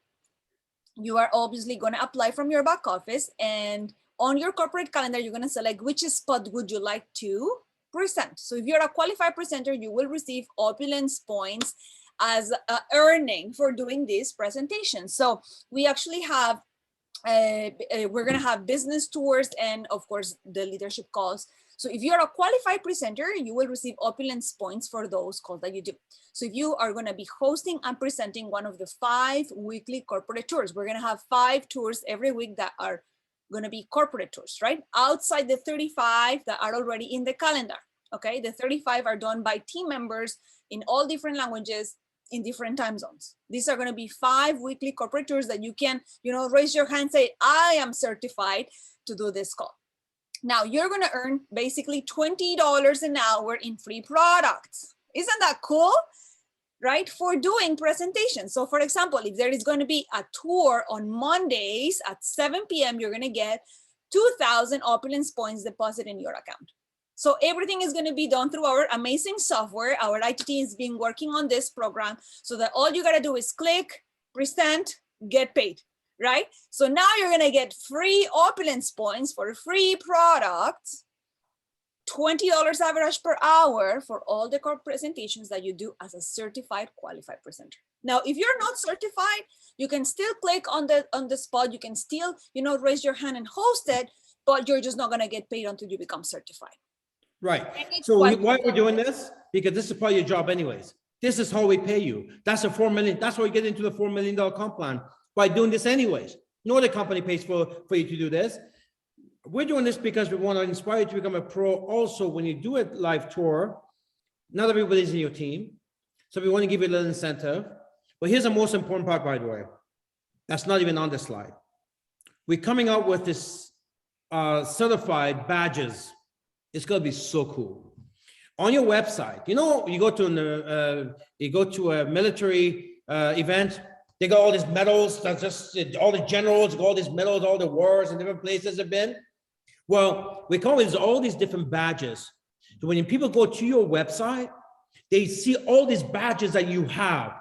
[SPEAKER 3] you are obviously going to apply from your back office, and on your corporate calendar, you're going to select which spot would you like to present. So if you're a qualified presenter, you will receive Opulence points as earning for doing this presentation. So we actually have, we're going to have business tours and of course the leadership calls. So if you're a qualified presenter, you will receive Opulence points for those calls that you do. So if you are going to be hosting and presenting one of the 5 weekly corporate tours, we're going to have 5 tours every week that are going to be corporate tours, right? Outside the 35 that are already in the calendar, okay? The 35 are done by team members in all different languages in different time zones. These are going to be 5 weekly corporate tours that you can, raise your hand, say, I am certified to do this call. Now you're going to earn basically $20 an hour in free products. Isn't that cool? Right? For doing presentations. So for example, if there is going to be a tour on Mondays at 7 p.m., you're going to get 2,000 Opulence points deposited in your account. So everything is going to be done through our amazing software. Our IT team has been working on this program so that all you got to do is click, present, get paid. Right? So now you're going to get free Opulence points for free products, $20 average per hour for all the core presentations that you do as a certified qualified presenter. Now, if you're not certified, you can still click on the spot. You can still, raise your hand and host it, but you're just not going to get paid until you become certified.
[SPEAKER 2] Right. So why we're doing this? Because this is part of your job anyways. This is how we pay you. That's a $4 million. That's why we get into the $4 million comp plan. By doing this anyways. No other company pays for you to do this. We're doing this because we want to inspire you to become a pro. Also, when you do a live tour, not everybody's in your team. So we want to give you a little incentive. But here's the most important part, by the way. That's not even on the slide. We're coming out with this certified badges. It's going to be so cool. On your website, you go to a military event. They got all these medals, that's just all the generals, got all these medals, all the wars and different places have been. Well, we come with all these different badges. So when people go to your website, they see all these badges that you have.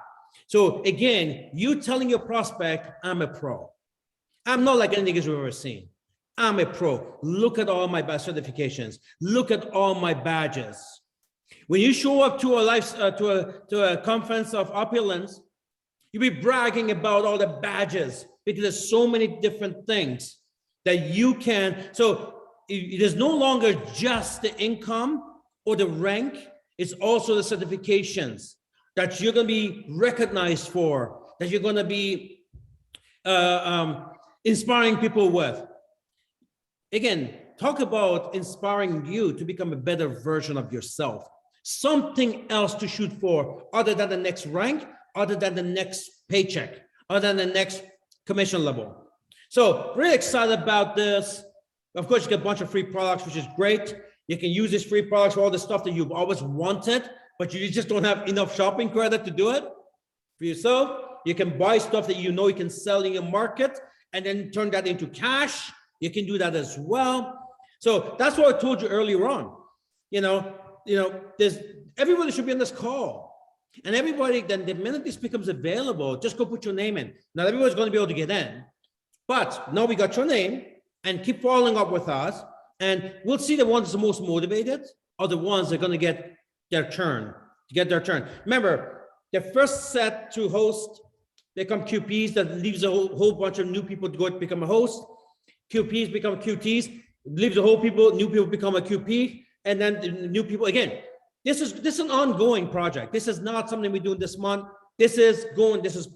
[SPEAKER 2] So again, you telling your prospect, I'm a pro. I'm not like anything else we've ever seen. I'm a pro. Look at all my certifications. Look at all my badges. When you show up to a conference of Opulence, you'll be bragging about all the badges because there's so many different things that you can. So it is no longer just the income or the rank. It's also the certifications that you're going to be recognized for, that you're going to be inspiring people with. Again, talk about inspiring you to become a better version of yourself. Something else to shoot for other than the next rank, other than the next paycheck, other than the next commission level. So really excited about this. Of course, you get a bunch of free products, which is great. You can use this free products for all the stuff that you've always wanted, but you just don't have enough shopping credit to do it for yourself. You can buy stuff that you know you can sell in your market and then turn that into cash. You can do that as well. So that's what I told you earlier on. There's everybody should be on this call. And everybody, then the minute this becomes available, just go put your name in. Not everybody's going to be able to get in. But now we got your name, and keep following up with us. And we'll see the ones the most motivated are the ones that are going to get their turn, Remember, the first set to host, they become QPs. That leaves a whole bunch of new people to go become a host. QPs become QTs, leaves a whole new people become a QP, and then the new people again. This is an ongoing project. This is not something we're doing this month. This is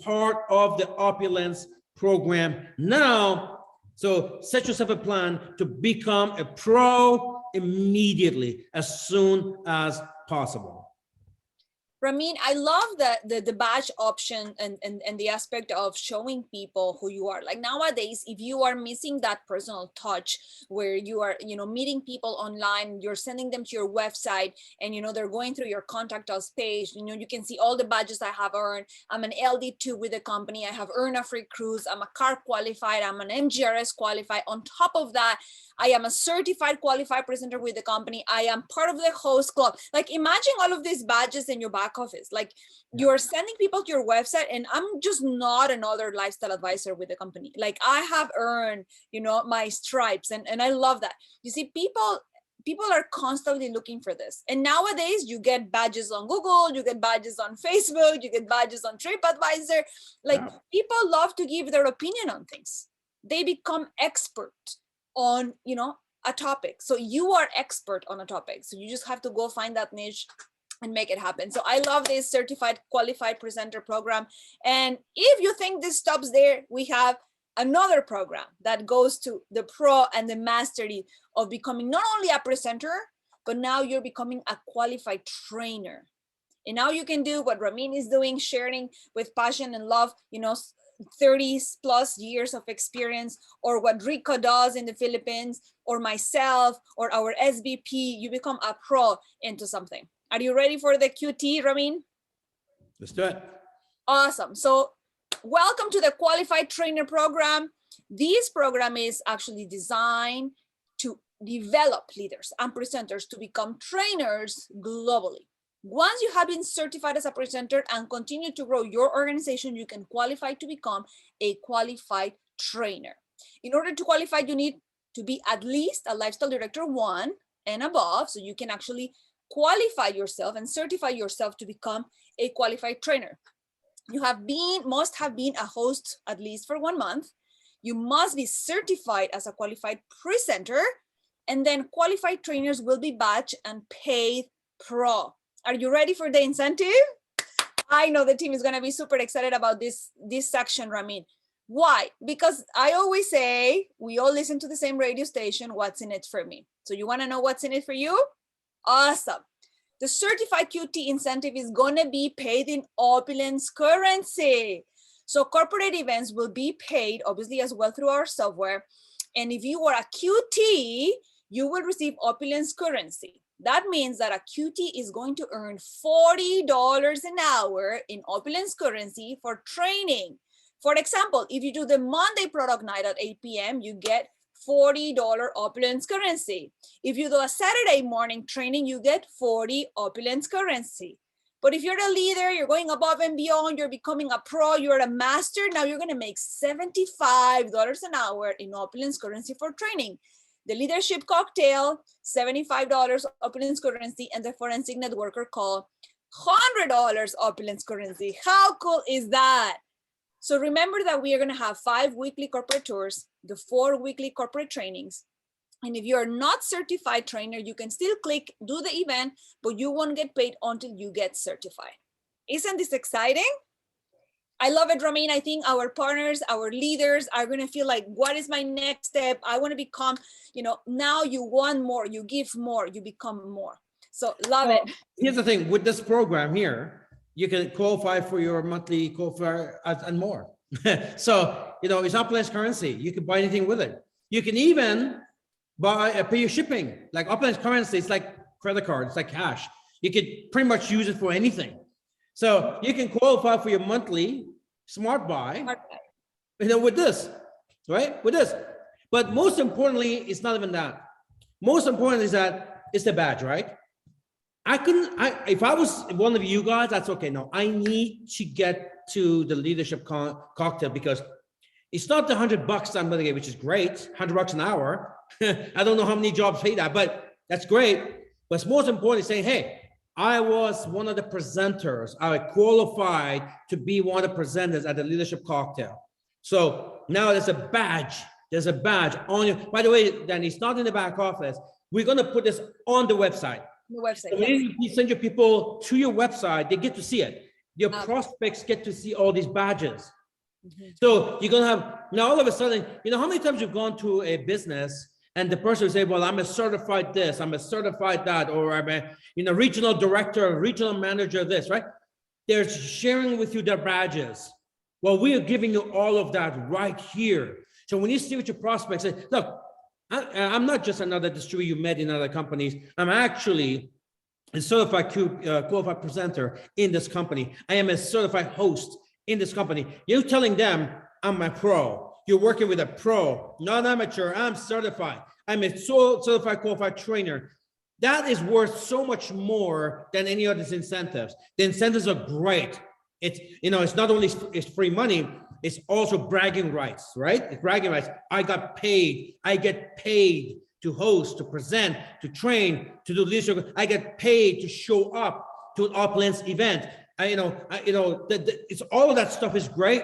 [SPEAKER 2] part of the Opulence program now. So set yourself a plan to become a pro immediately, as soon as possible.
[SPEAKER 3] Ramin, I love the badge option and the aspect of showing people who you are. Like nowadays, if you are missing that personal touch where you are, meeting people online, you're sending them to your website and, they're going through your contact us page, you can see all the badges I have earned. I'm an LD2 with the company. I have earned a free cruise. I'm a CARP qualified. I'm an MGRS qualified. On top of that, I am a certified qualified presenter with the company. I am part of the host club. Like imagine all of these badges in your back office. Like you're sending people to your website, and I'm just not another lifestyle advisor with the company. Like I have earned, my stripes, and I love that. You see, people are constantly looking for this. And nowadays you get badges on Google, you get badges on Facebook, you get badges on TripAdvisor. Like people love to give their opinion on things. They become expert on, a topic. So you are expert on a topic. So you just have to go find that niche and make it happen. So I love this certified qualified presenter program. And if you think this stops there, we have another program that goes to the pro and the mastery of becoming not only a presenter, but now you're becoming a qualified trainer. And now you can do what Ramin is doing, sharing with passion and love, 30 plus years of experience, or what Rico does in the Philippines, or myself, or our SVP. You become a pro into something. Are you ready for the QT, Ramin?
[SPEAKER 2] Let's do it.
[SPEAKER 3] Awesome. So welcome to the Qualified Trainer Program. This program is actually designed to develop leaders and presenters to become trainers globally. Once you have been certified as a presenter and continue to grow your organization, you can qualify to become a qualified trainer. In order to qualify, you need to be at least a Lifestyle Director 1 and above, so you can actually qualify yourself and certify yourself to become a qualified trainer. You must have been a host at least for 1 month. You must be certified as a qualified presenter, and then qualified trainers will be badged and paid pro. Are you ready for the incentive? I know the team is going to be super excited about this section, Ramin. Why? Because I always say, we all listen to the same radio station, what's in it for me? So you want to know what's in it for you? Awesome. The certified QT incentive is going to be paid in Opulence currency. So corporate events will be paid, obviously, as well through our software. And if you are a QT, you will receive Opulence currency. That means that a QT is going to earn $40 an hour in Opulence currency for training. For example, if you do the Monday product night at 8 p.m., you get $40 Opulence currency. If you do a Saturday morning training, you get 40 Opulence currency. But if you're a leader, you're going above and beyond, you're becoming a pro, you're a master, now you're going to make $75 an hour in Opulence currency for training. The leadership cocktail, $75 Opulence currency, and the forensic networker call, $100 Opulence currency. How cool is that? So remember that we are going to have 5 weekly corporate tours, the 4 weekly corporate trainings. And if you're not certified trainer, you can still click, do the event, but you won't get paid until you get certified. Isn't this exciting? I love it, Ramin. I think our partners, our leaders are going to feel like, what is my next step? I want to become, now you want more, you give more, you become more. So love it.
[SPEAKER 2] Here's the thing with this program here, you can qualify for your monthly qualifier and more. So, it's Opulence currency. You can buy anything with it. You can even pay your shipping. Like Opulence currency, it's like credit card, it's like cash. You could pretty much use it for anything. So you can qualify for your monthly smart buy, with this, right? With this. But most importantly, it's not even that. Most important is that it's the badge, right? If I was one of you guys, that's okay. No, I need to get to the leadership cocktail because it's not the $100 I'm going to get, which is great, $100 an hour. I don't know how many jobs pay that, but that's great. But it's most important saying, hey, I was one of the presenters. I qualified to be one of the presenters at the leadership cocktail. So now there's a badge. There's a badge on you. By the way, then it's not in the back office. We're going to put this on the website.
[SPEAKER 3] The website.
[SPEAKER 2] So when you send your people to your website, they get to see it. Your prospects get to see all these badges. So you're gonna have now all of a sudden, how many times you've gone to a business and the person will say, well, I'm a certified this, I'm a certified that, or I'm a regional director, regional manager, this, right? They're sharing with you their badges. Well, we are giving you all of that right here. So when you see with your prospects, say, look, I'm not just another distributor you met in other companies. I'm actually a certified qualified presenter in this company. I am a certified host in this company. You're telling them I'm a pro. You're working with a pro, not amateur. I'm certified. I'm a certified qualified trainer. That is worth so much more than any other incentives. The incentives are great. It's not only it's free money, it's also bragging rights, right? It's bragging rights. I get paid to host, to present, to train, to do leadership. I get paid to show up to an Opulence event. It's all of that stuff is great.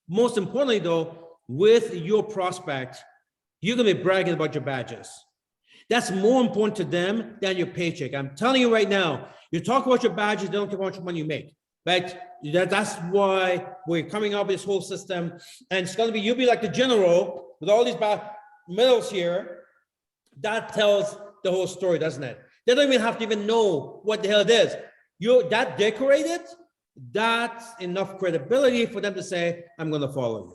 [SPEAKER 2] Most importantly, though, with your prospect, you're gonna be bragging about your badges. That's more important to them than your paycheck. I'm telling you right now, you talk about your badges, they don't care how much money you make, right? That's why we're coming up with this whole system. And it's gonna be, you'll be like the general with all these medals here. That tells the whole story, doesn't it? They don't even have to even know what the hell it is. That decorated, that's enough credibility for them to say, I'm gonna follow you.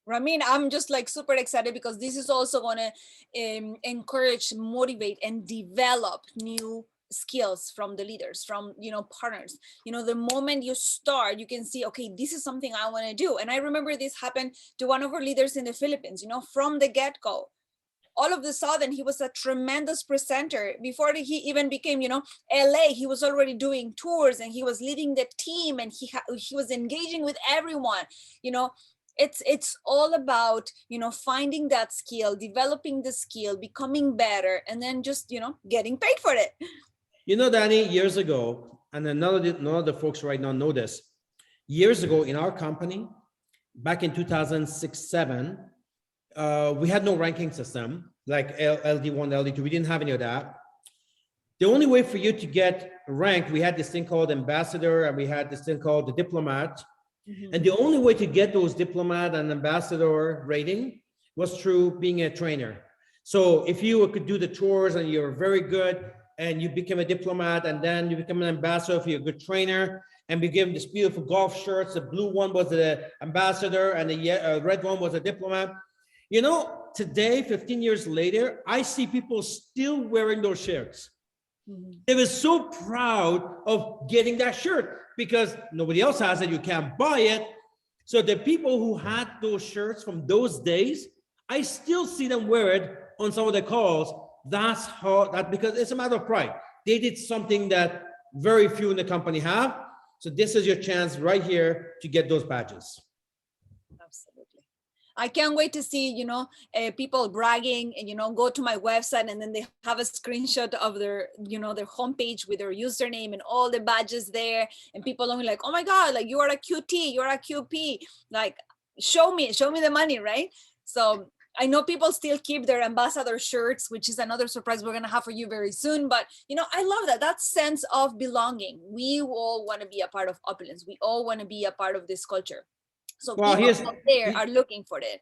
[SPEAKER 3] Ramin, I'm just like super excited because this is also going to encourage, motivate, and develop new skills from the leaders, from partners. The moment you start, you can see, okay, this is something I want to do. And I remember this happened to one of our leaders in the Philippines. From the get-go, all of a sudden he was a tremendous presenter. Before he even became LA, he was already doing tours and he was leading the team and he was engaging with everyone. It's all about finding that skill, developing the skill, becoming better, and then just getting paid for it.
[SPEAKER 2] Danny, years ago, and none of the folks right now know this. Years ago in our company, back in 2006-07, we had no ranking system like LD1, LD2. We didn't have any of that. The only way for you to get ranked, we had this thing called ambassador, and we had this thing called the diplomat. And the only way to get those diplomat and ambassador rating was through being a trainer. So if you could do the tours and you're very good and you become a diplomat and then you become an ambassador if you're a good trainer, and we give them this beautiful golf shirts. The blue one was the ambassador and the red one was a diplomat. Today, 15 years later, I see people still wearing those shirts. They were so proud of getting that shirt because nobody else has it. You can't buy it. So the people who had those shirts from those days, I still see them wear it on some of the calls. That's because it's a matter of pride. They did something that very few in the company have. So this is your chance right here to get those badges.
[SPEAKER 3] Absolutely. I can't wait to see, people bragging and, go to my website and then they have a screenshot of their, their homepage with their username and all the badges there. And people are like, oh my God, like you are a QT, you're a QP, like, show me the money, right? So I know people still keep their ambassador shirts, which is another surprise we're going to have for you very soon. But, I love that sense of belonging. We all want to be a part of Opulence. We all want to be a part of this culture. So people out there are looking for it.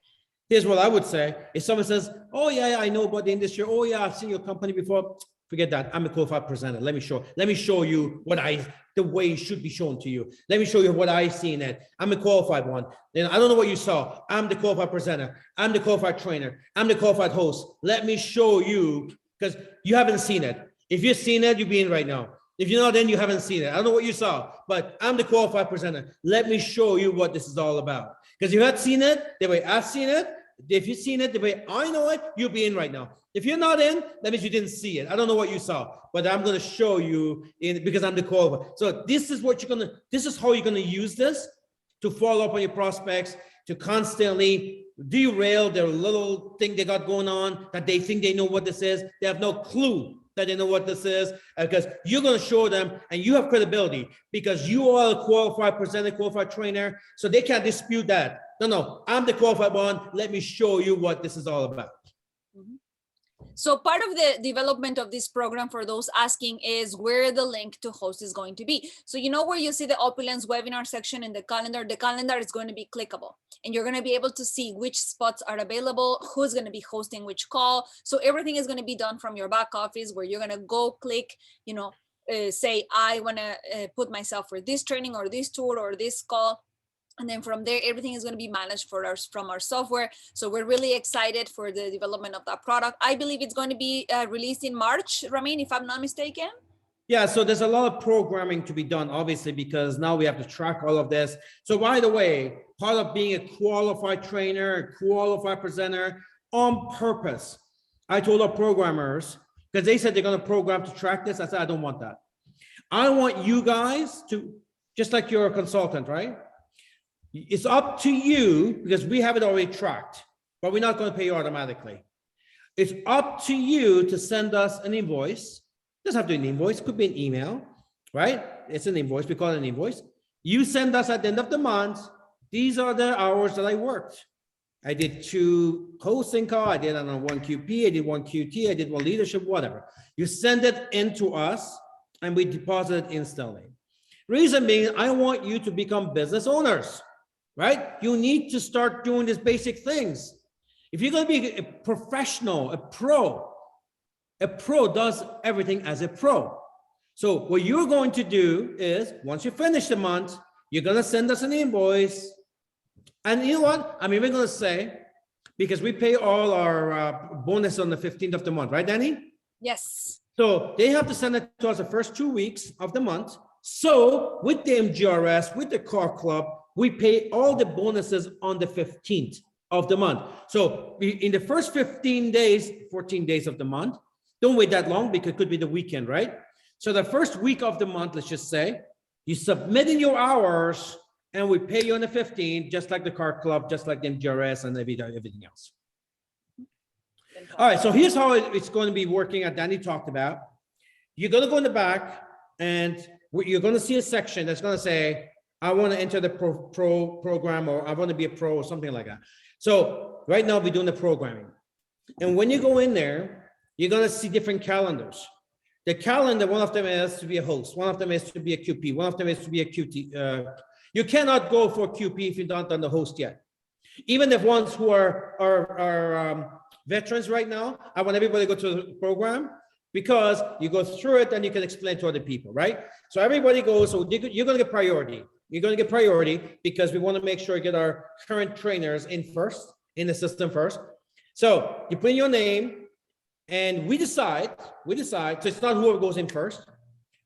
[SPEAKER 3] Here's
[SPEAKER 2] what I would say. If someone says, oh yeah, I know about the industry. Oh yeah, I've seen your company before. Forget that. I'm a qualified presenter. Let me show you the way it should be shown to you. Let me show you what I seen it. I'm a qualified one. Then I don't know what you saw. I'm the qualified presenter. I'm the qualified trainer. I'm the qualified host. Let me show you, because you haven't seen it. If you've seen it, you'll be in right now. If you're not in, you haven't seen it. I don't know what you saw, but I'm the qualified presenter. Let me show you what this is all about. Because if you had seen it, the way I've seen it, if you've seen it the way I know it, you'll be in right now. If you're not in, that means you didn't see it. I don't know what you saw, but I'm going to show you in, because I'm the qualified. So this is how you're going to use this to follow up on your prospects, to constantly derail their little thing they got going on, that they think they know what this is. They have no clue that they know what this is, because you're going to show them, and you have credibility because you are a qualified presenter, qualified trainer, so they can't dispute that. No, I'm the qualified one. Let me show you what this is all about.
[SPEAKER 3] Mhm. So part of the development of this program, for those asking, is where the link to host is going to be. So you know where you see the Opulence webinar section in the calendar is going to be clickable, and you're going to be able to see which spots are available, who's going to be hosting which call. So everything is going to be done from your back office, where you're going to go click, say, I want to put myself for this training or this tour or this call. And then from there, everything is going to be managed from our software. So we're really excited for the development of that product. I believe it's going to be released in March, Ramin, if I'm not mistaken.
[SPEAKER 2] Yeah, so there's a lot of programming to be done, obviously, because now we have to track all of this. So by the way, part of being a qualified trainer, a qualified presenter, on purpose, I told our programmers, because they said they're going to program to track this. I said, I don't want that. I want you guys to, just like you're a consultant, right? It's up to you, because we have it already tracked, but we're not going to pay you automatically. It's up to you to send us an invoice. It doesn't have to be an invoice, could be an email, right? It's an invoice, we call it an invoice. You send us at the end of the month, these are the hours that I worked. I did 2 hosting calls, I did on 1 QP, I did 1 QT, I did 1 leadership, whatever. You send it into us and we deposit it instantly. Reason being, I want you to become business owners. Right? You need to start doing these basic things. If you're going to be a professional, a pro does everything as a pro. So what you're going to do is, once you finish the month, you're going to send us an invoice. And you know what? I'm even going to say, because we pay all our bonus on the 15th of the month, right, Danny?
[SPEAKER 3] Yes.
[SPEAKER 2] So they have to send it to us the first 2 weeks of the month. So with the MGRS, with the car club, we pay all the bonuses on the 15th of the month. So in the first 14 days of the month, don't wait that long, because it could be the weekend, right? So the first week of the month, let's just say, you submit in your hours and we pay you on the 15th, just like the car club, just like the MGRS and everything else. All right, so here's how it's going to be working, as Danny talked about. You're going to go in the back and you're going to see a section that's going to say, I want to enter the pro program, or I want to be a pro, or something like that. So right now we're doing the programming. And when you go in there, you're going to see different calendars. The calendar, one of them is to be a host. One of them is to be a QP. One of them is to be a QT. You cannot go for QP if you're not on the host yet. Even the ones who are veterans right now, I want everybody to go to the program, because you go through it and you can explain to other people, right? So everybody goes, so you're going to get priority. You're going to get priority because we want to make sure you get our current trainers in the system first. So you put in your name and we decide, so it's not whoever goes in first.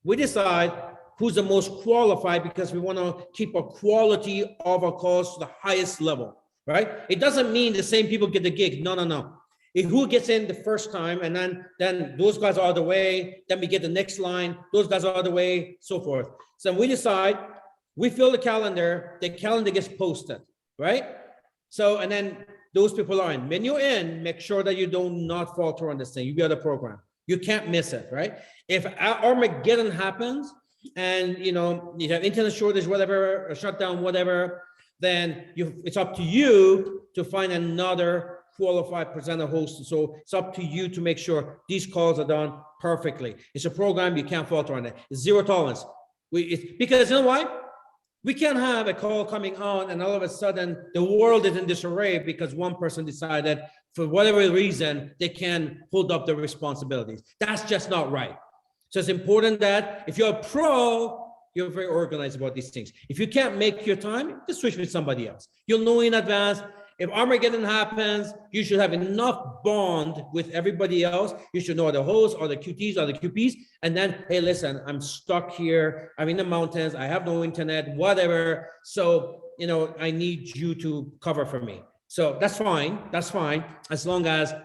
[SPEAKER 2] We decide who's the most qualified, because we want to keep a quality of our calls to the highest level, right? It doesn't mean the same people get the gig. No. Who gets in the first time, and then those guys are the way, then we get the next line, those guys are the way, so forth. So we decide, we fill the calendar gets posted, right? So, and then those people are in. When you're in, make sure that you do not falter on this thing. You got a program. You can't miss it, right? If Armageddon happens and you have internet shortage, whatever, or shutdown, whatever, then it's up to you to find another qualified presenter host. So it's up to you to make sure these calls are done perfectly. It's a program, you can't falter on it. It's zero tolerance. Because you know why? We can't have a call coming on and all of a sudden the world is in disarray because one person decided for whatever reason they can hold up the responsibilities. That's just not right. So it's important that if you're a pro, you're very organized about these things. If you can't make your time, just switch with somebody else. You'll know in advance. If Armageddon happens, you should have enough bond with everybody else. You should know the hosts or the QTs or the QPs. And then, hey, listen, I'm stuck here. I'm in the mountains. I have no internet, whatever. So, you know, I need you to cover for me. So that's fine. That's fine. As long as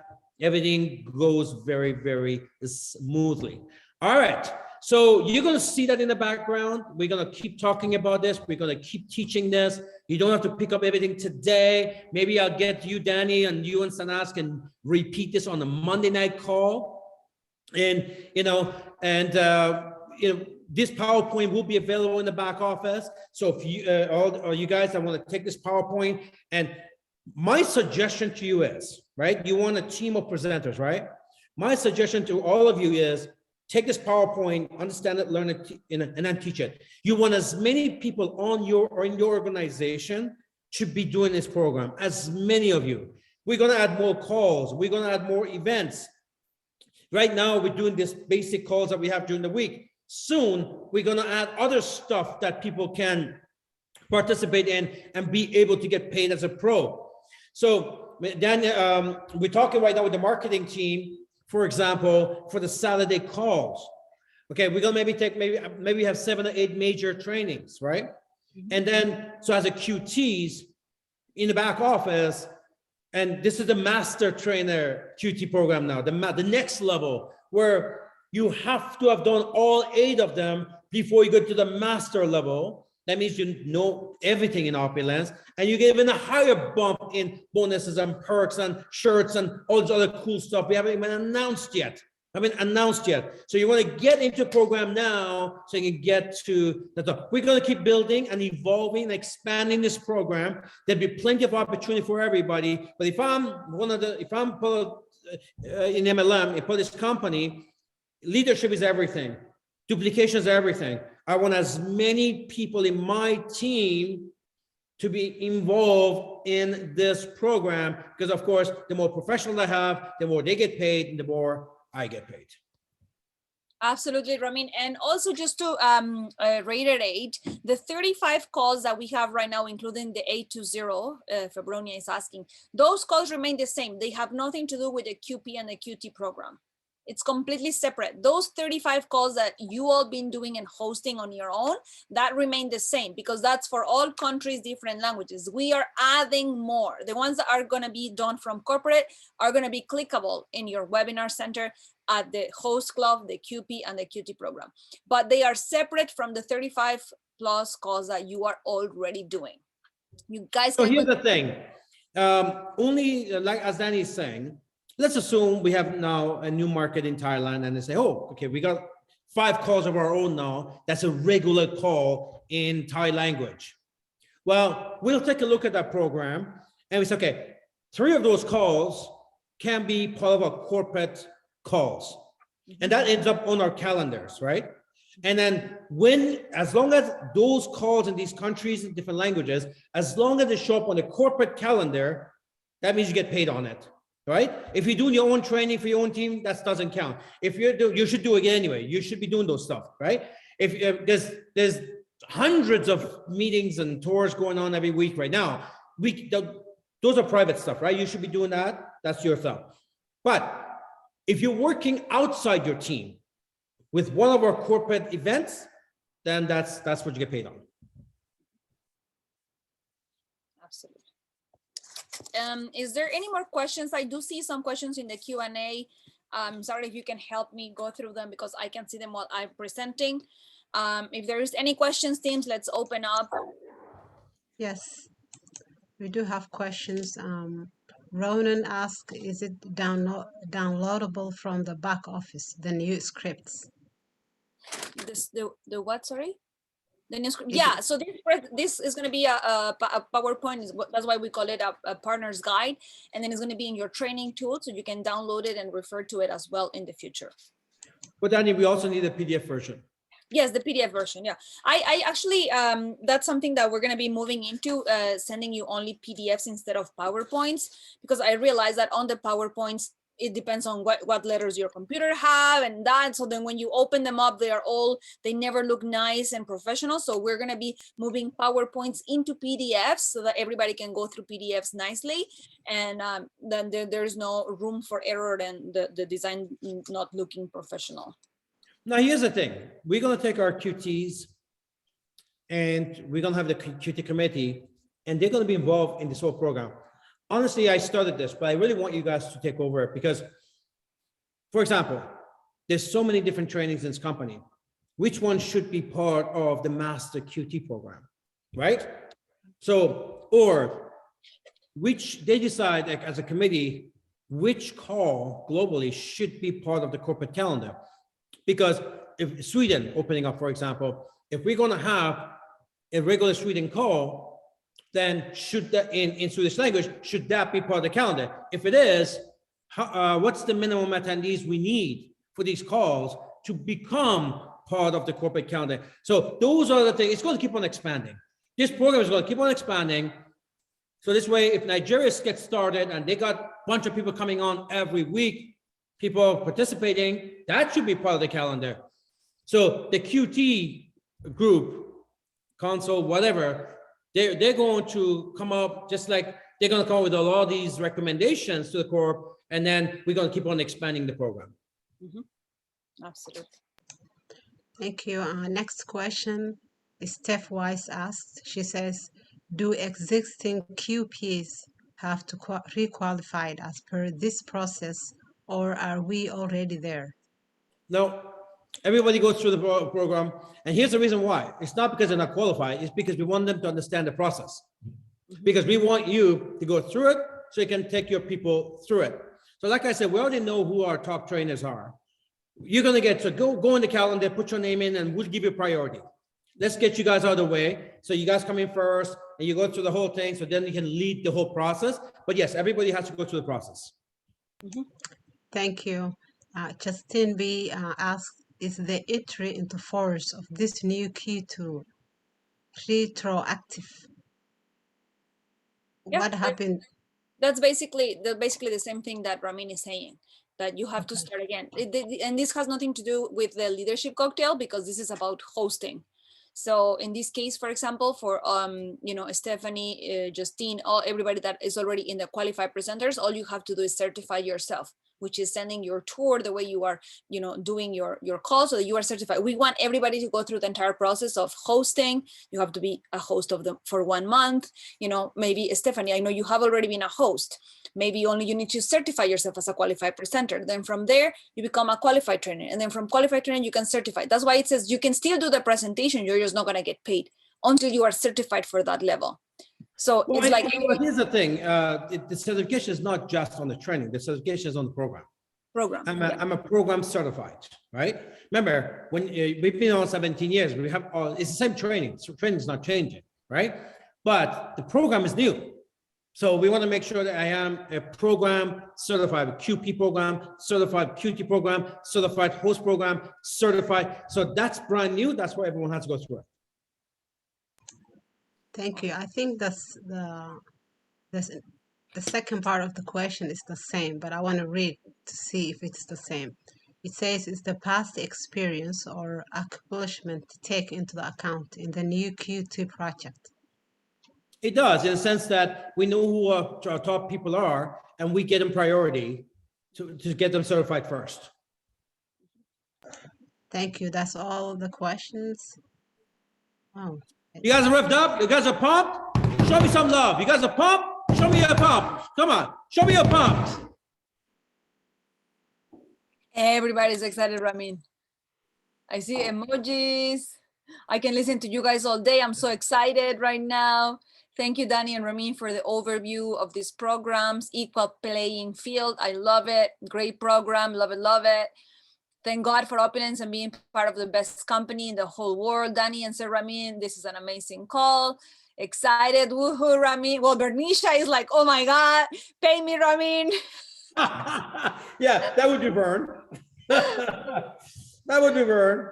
[SPEAKER 2] everything goes very, very smoothly. All right. So you're going to see that in the background. We're going to keep talking about this. We're going to keep teaching this. You don't have to pick up everything today. Maybe I'll get you, Danny, and you and Sanas can repeat this on the Monday night call. And, you know, this PowerPoint will be available in the back office. So if you, all you guys that want to take this PowerPoint, and my suggestion to you is, right, you want a team of presenters, right? My suggestion to all of you is, take this PowerPoint, understand it, learn it, and then teach it. You want as many people on your or in your organization to be doing this program, as many of you. We're going to add more calls. We're going to add more events. Right now, we're doing this basic calls that we have during the week. Soon, we're going to add other stuff that people can participate in and be able to get paid as a pro. So then we're talking right now with the marketing team, for example, for the Saturday calls. Okay, we're gonna maybe have 7 or 8 major trainings, right? And then, so as a QTs in the back office, and this is the master trainer QT program now, the next level, where you have to have done all 8 of them before you go to the master level. That means you know everything in Opulence, and you get even a higher bump in bonuses and perks and shirts and all this other cool stuff we haven't even announced yet. So you want to get into program now so you can get to the top. We're going to keep building and evolving and expanding this program. There'll be plenty of opportunity for everybody. But if I'm in MLM, for this company, leadership is everything. Duplication is everything. I want as many people in my team to be involved in this program because, of course, the more professional I have, the more they get paid, and the more I get paid.
[SPEAKER 3] Absolutely, Ramin. And also just to reiterate, the 35 calls that we have right now, including the 820, Febronia is asking, those calls remain the same. They have nothing to do with the QP and the QT program. It's completely separate. Those 35 calls that you all been doing and hosting on your own, that remain the same because that's for all countries, different languages. We are adding more. The ones that are going to be done from corporate are going to be clickable in your webinar center at the host club, the QP and the QT program. But they are separate from the 35 plus calls that you are already doing. You guys
[SPEAKER 2] So here's the thing. Only like as Danny is saying, let's assume we have now a new market in Thailand and they say, oh, okay, we got 5 calls of our own now. That's a regular call in Thai language. Well, we'll take a look at that program and we say, okay, 3 of those calls can be part of our corporate calls. And that ends up on our calendars, right? And then as long as those calls in these countries in different languages, as long as they show up on the corporate calendar, that means you get paid on it. Right? If you're doing your own training for your own team, that doesn't count. If you should do it anyway. You should be doing those stuff, right? If there's hundreds of meetings and tours going on every week right now. Those are private stuff, right? You should be doing that. That's your stuff. But if you're working outside your team with one of our corporate events, then that's what you get paid on.
[SPEAKER 3] Absolutely. Is there any more questions? I do see some questions in the Q&A. I'm sorry if you can help me go through them because I can see them while I'm presenting. If there is any questions, teams, let's open up.
[SPEAKER 1] Yes, we do have questions. Ronan asked, is it downloadable from the back office, the new scripts?
[SPEAKER 3] The what, sorry? The new script. Yeah, so this is going to be a PowerPoint. That's why we call it a partner's guide. And then it's going to be in your training tool, so you can download it and refer to it as well in the future.
[SPEAKER 2] But Danny, we also need a PDF version.
[SPEAKER 3] Yes, the PDF version. Yeah, I actually, that's something that we're going to be moving into, sending you only PDFs instead of PowerPoints, because I realized that on the PowerPoints, it depends on what letters your computer have and that. So then when you open them up, they never look nice and professional. So we're going to be moving PowerPoints into PDFs so that everybody can go through PDFs nicely. And then there's no room for error and the design not looking professional.
[SPEAKER 2] Now, here's the thing. We're going to take our QTs and we're going to have the QT committee, and they're going to be involved in this whole program. Honestly, I started this, but I really want you guys to take over it because, for example, there's so many different trainings in this company. Which one should be part of the master QT program, right? So, or which they decide, like, as a committee, which call globally should be part of the corporate calendar. Because if Sweden opening up, for example, if we're going to have a regular Sweden call, then should that in Swedish language, should that be part of the calendar? If it is, what's the minimum attendees we need for these calls to become part of the corporate calendar? So those are the things. It's going to keep on expanding. This program is going to keep on expanding. So this way, if Nigeria gets started and they got a bunch of people coming on every week, people participating, that should be part of the calendar. So the QT group, council, whatever, they're going to come up, just like they're going to come up with a lot of these recommendations to the corp, and then we're going to keep on expanding the program.
[SPEAKER 3] Mm-hmm. Absolutely.
[SPEAKER 1] Thank you. Next question is Steph Weiss asked. She says, do existing QPs have to re-qualified as per this process, or are we already there?
[SPEAKER 2] No, everybody goes through the program. And here's the reason why. It's not because they're not qualified. It's because we want them to understand the process. Because we want you to go through it so you can take your people through it. So like I said, we already know who our top trainers are. You're going to get to go in the calendar, put your name in, and we'll give you priority. Let's get you guys out of the way. So you guys come in first and you go through the whole thing. So then you can lead the whole process. But yes, everybody has to go through the process.
[SPEAKER 1] Thank you. Justine B asked, is the entry into force of this new Q2 retroactive?
[SPEAKER 3] Yeah,
[SPEAKER 1] what happened?
[SPEAKER 3] That's basically the same thing that Ramin is saying, that you have to start again. And this has nothing to do with the leadership cocktail, because this is about hosting. So in this case, for example, for Stephanie, Justine, everybody that is already in the qualified presenters, all you have to do is certify yourself, which is sending your tour the way you are, doing your call, so that you are certified. We want everybody to go through the entire process of hosting. You have to be a host of them for 1 month. Maybe Stephanie, I know you have already been a host. Maybe only you need to certify yourself as a qualified presenter. Then from there, you become a qualified trainer. And then from qualified trainer, you can certify. That's why it says you can still do the presentation. You're just not going to get paid until you are certified for that level. So it's like,
[SPEAKER 2] here's the thing. The certification is not just on the training. The certification is on the program. I'm a program certified, right? Remember, when we've been on 17 years, we have it's the same training. So training is not changing, right? But the program is new. So we want to make sure that I am a program certified, a QP program, certified QT program, certified host program, certified. So that's brand new. That's why everyone has to go through it.
[SPEAKER 1] Thank you. I think that's the second part of the question is the same, but I want to read to see if it's the same. It says, is the past experience or accomplishment taken into the account in the new Q2 project?
[SPEAKER 2] It does, in the sense that we know who our top people are, and we get them priority to get them certified first.
[SPEAKER 1] Thank you. That's all the questions. Oh.
[SPEAKER 2] You guys are revved up? You guys are pumped? Show me some love. You guys are pumped? Show me your pump. Come on, show me your pump.
[SPEAKER 3] Everybody's excited, Ramin. I see emojis. I can listen to you guys all day. I'm so excited right now. Thank you, Danny and Ramin, for the overview of these programs. Equal playing field. I love it. Great program. Love it, love it. Thank God for Opulence and being part of the best company in the whole world. Danny and Sir Ramin, this is an amazing call. Excited. Woohoo, Ramin. Well, Bernicia is like, oh my God, pay me, Ramin.
[SPEAKER 2] Yeah, that would be burn. That would be burn.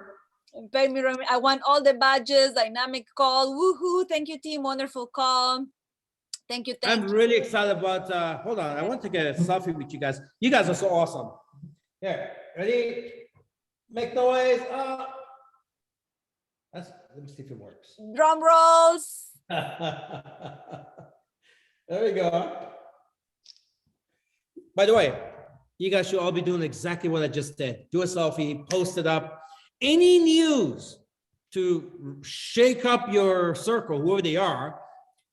[SPEAKER 3] Pay me, Ramin. I want all the badges, dynamic call. Woohoo. Thank you, team. Wonderful call. Thank you. Thank
[SPEAKER 2] I'm
[SPEAKER 3] you.
[SPEAKER 2] really excited about, hold on, I want to get a selfie with you guys. You guys are so awesome. Here, ready? Make noise. Let me see if it works.
[SPEAKER 3] Drum rolls.
[SPEAKER 2] There we go. By the way, you guys should all be doing exactly what I just did. Do a selfie, post it up. Any news to shake up your circle, whoever they are.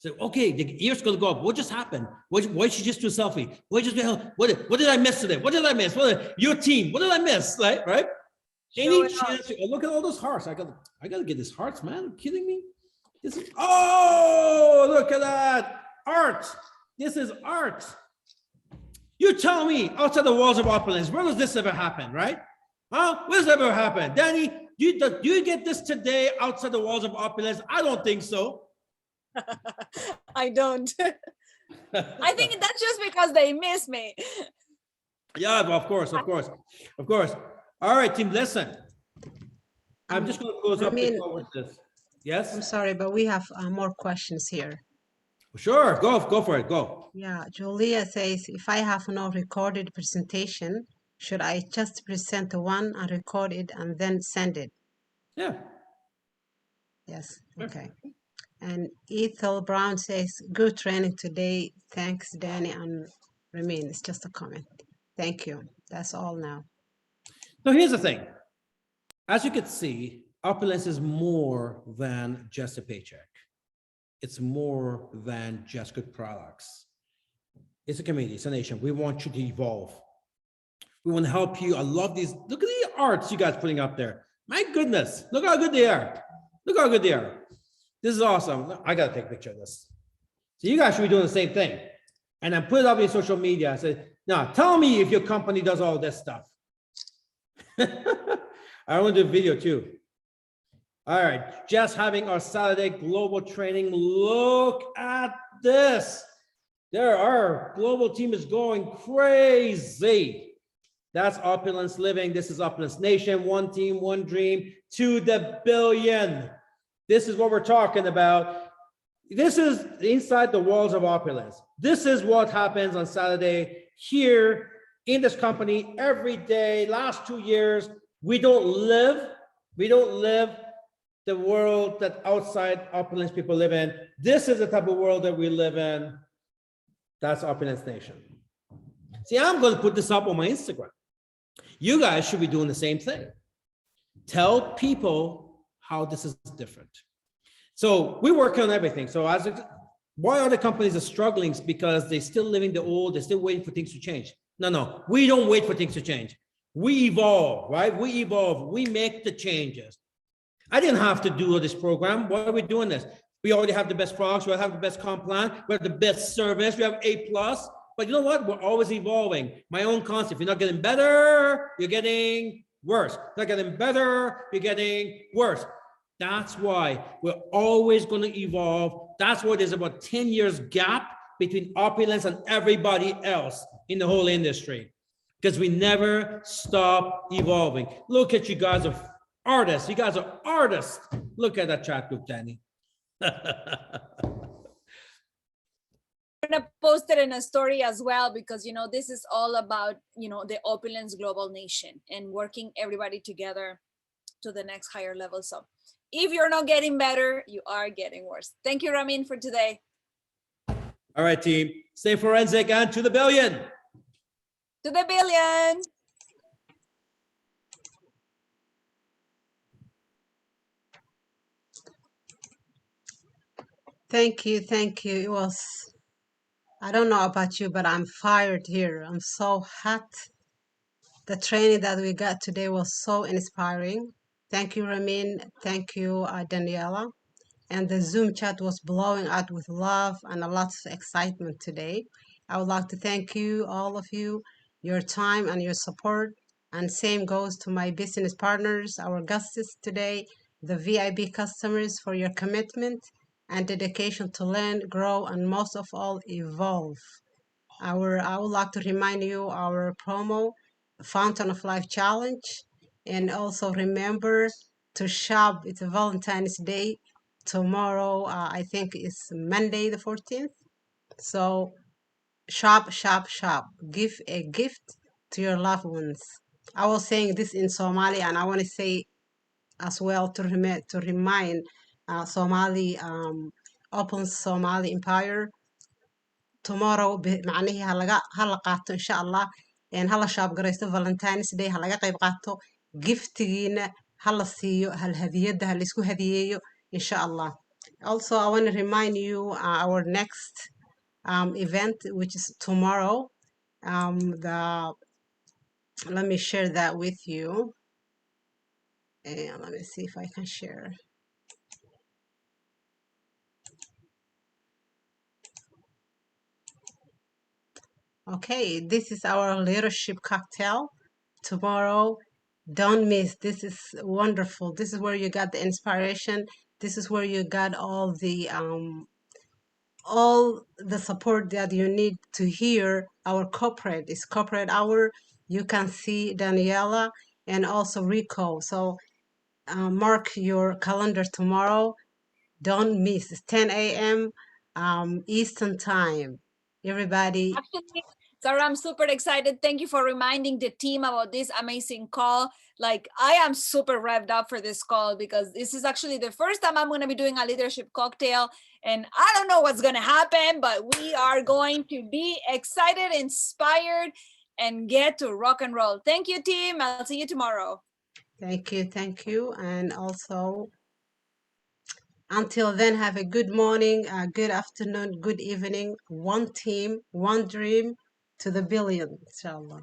[SPEAKER 2] So, okay, the ear's gonna go up. What just happened? Why did you just do a selfie? What did I miss today? What did I miss? Your team, what did I miss? Right? Any chance? Look at all those hearts. I gotta get these hearts, man. Are you kidding me? This is, oh, look at that. Art. This is art. You tell me, outside the walls of Opulence, where does this ever happen, right? Huh? Where does that ever happen? Danny, do you get this today outside the walls of Opulence? I don't think so.
[SPEAKER 3] I don't. I think that's just because they miss me.
[SPEAKER 2] Yeah, of course. All right, team, listen. I'm just going to close up the call with this. Yes?
[SPEAKER 1] I'm sorry, but we have more questions here.
[SPEAKER 2] Sure, go for it, go.
[SPEAKER 1] Yeah, Julia says, if I have no recorded presentation, should I just present the one and record it and then send it?
[SPEAKER 2] Yeah.
[SPEAKER 1] Yes, okay. And Ethel Brown says, good training today. Thanks, Danny and Ramin. It's just a comment. Thank you. That's all now.
[SPEAKER 2] So here's the thing. As you can see, Opulence is more than just a paycheck. It's more than just good products. It's a community, it's a nation. We want you to evolve. We want to help you. I love these. Look at the arts you guys putting up there. My goodness, look how good they are. Look how good they are. This is awesome. I got to take a picture of this. So you guys should be doing the same thing. And then put it up in social media. I said, now tell me if your company does all this stuff. I want to do a video too. All right, just having our Saturday global training. Look at this. Our global team is going crazy. That's Opulence Living. This is Opulence Nation. One team, one dream to the billion. This is what we're talking about. This is inside the walls of Opulence. This is what happens on Saturday here in this company every day. Last 2 years, we don't live the world that outside Opulence people live in. This is the type of world that we live in. That's Opulence Nation. See, I'm going to put this up on my Instagram. You guys should be doing the same thing. Tell people how this is different. So we work on everything. So why other companies are struggling is because they're still living the old, they're still waiting for things to change. No, we don't wait for things to change. We evolve, right? We evolve, we make the changes. I didn't have to do this program. Why are we doing this? We already have the best products, we have the best comp plan, we have the best service, we have A+. But you know what? We're always evolving. My own concept, you're not getting better, you're getting worse. You're not getting better, you're getting worse. That's why we're always going to evolve. That's why there's about 10 years gap between Opulence and everybody else in the whole industry, because we never stop evolving. Look at you guys are artists. You guys are artists. Look at that chat group, Danny.
[SPEAKER 3] I'm gonna post it in a story as well, because this is all about the Opulence global nation and working everybody together to the next higher level. So if you're not getting better, you are getting worse. Thank you, Ramin, for today.
[SPEAKER 2] All right, team, stay forensic and to the billion.
[SPEAKER 3] To the billion.
[SPEAKER 1] Thank you. It was, I don't know about you, but I'm fired here. I'm so hot. The training that we got today was so inspiring. Thank you, Ramin. Thank you, Daniela. And the Zoom chat was blowing out with love and a lot of excitement today. I would like to thank you, all of you, your time and your support. And same goes to my business partners, our guests today, the VIP customers, for your commitment and dedication to learn, grow, and most of all, evolve. I would like to remind you our promo, Fountain of Life Challenge. And also remember to shop. It's a Valentine's Day. Tomorrow, I think it's Monday the 14th. So shop, shop, shop. Give a gift to your loved ones. I was saying this in Somali, and I want to say as well to remind Somali, Open Somali Empire. Tomorrow معناها hala qaato insha Allah hala shaab garaysto Valentine's Day halaga qayb qaato giftigiina hala siiyo hal hadiyada hal isku hadiyeeyo insha Allah. Also, I want to remind you our next event, which is tomorrow. The Let me share that with you, and let me see if I can share. Okay, this is our leadership cocktail tomorrow. Don't miss. This is wonderful. This is where you got the inspiration. This is where you got all the support that you need to hear our corporate. It's corporate hour. You can see Daniela and also Rico. So mark your calendar tomorrow. Don't miss. It's 10 a.m. Eastern time. Everybody,
[SPEAKER 3] Actually, Sarah, I'm super excited. Thank you for reminding the team about this amazing call. Like, I am super revved up for this call because this is actually the first time I'm going to be doing a leadership cocktail. And I don't know what's going to happen, but we are going to be excited, inspired, and get to rock and roll. Thank you, team. I'll see you tomorrow.
[SPEAKER 1] thank you, thank you. And also, until then, have a good morning, good afternoon, good evening. One team, one dream to the billion, inshallah.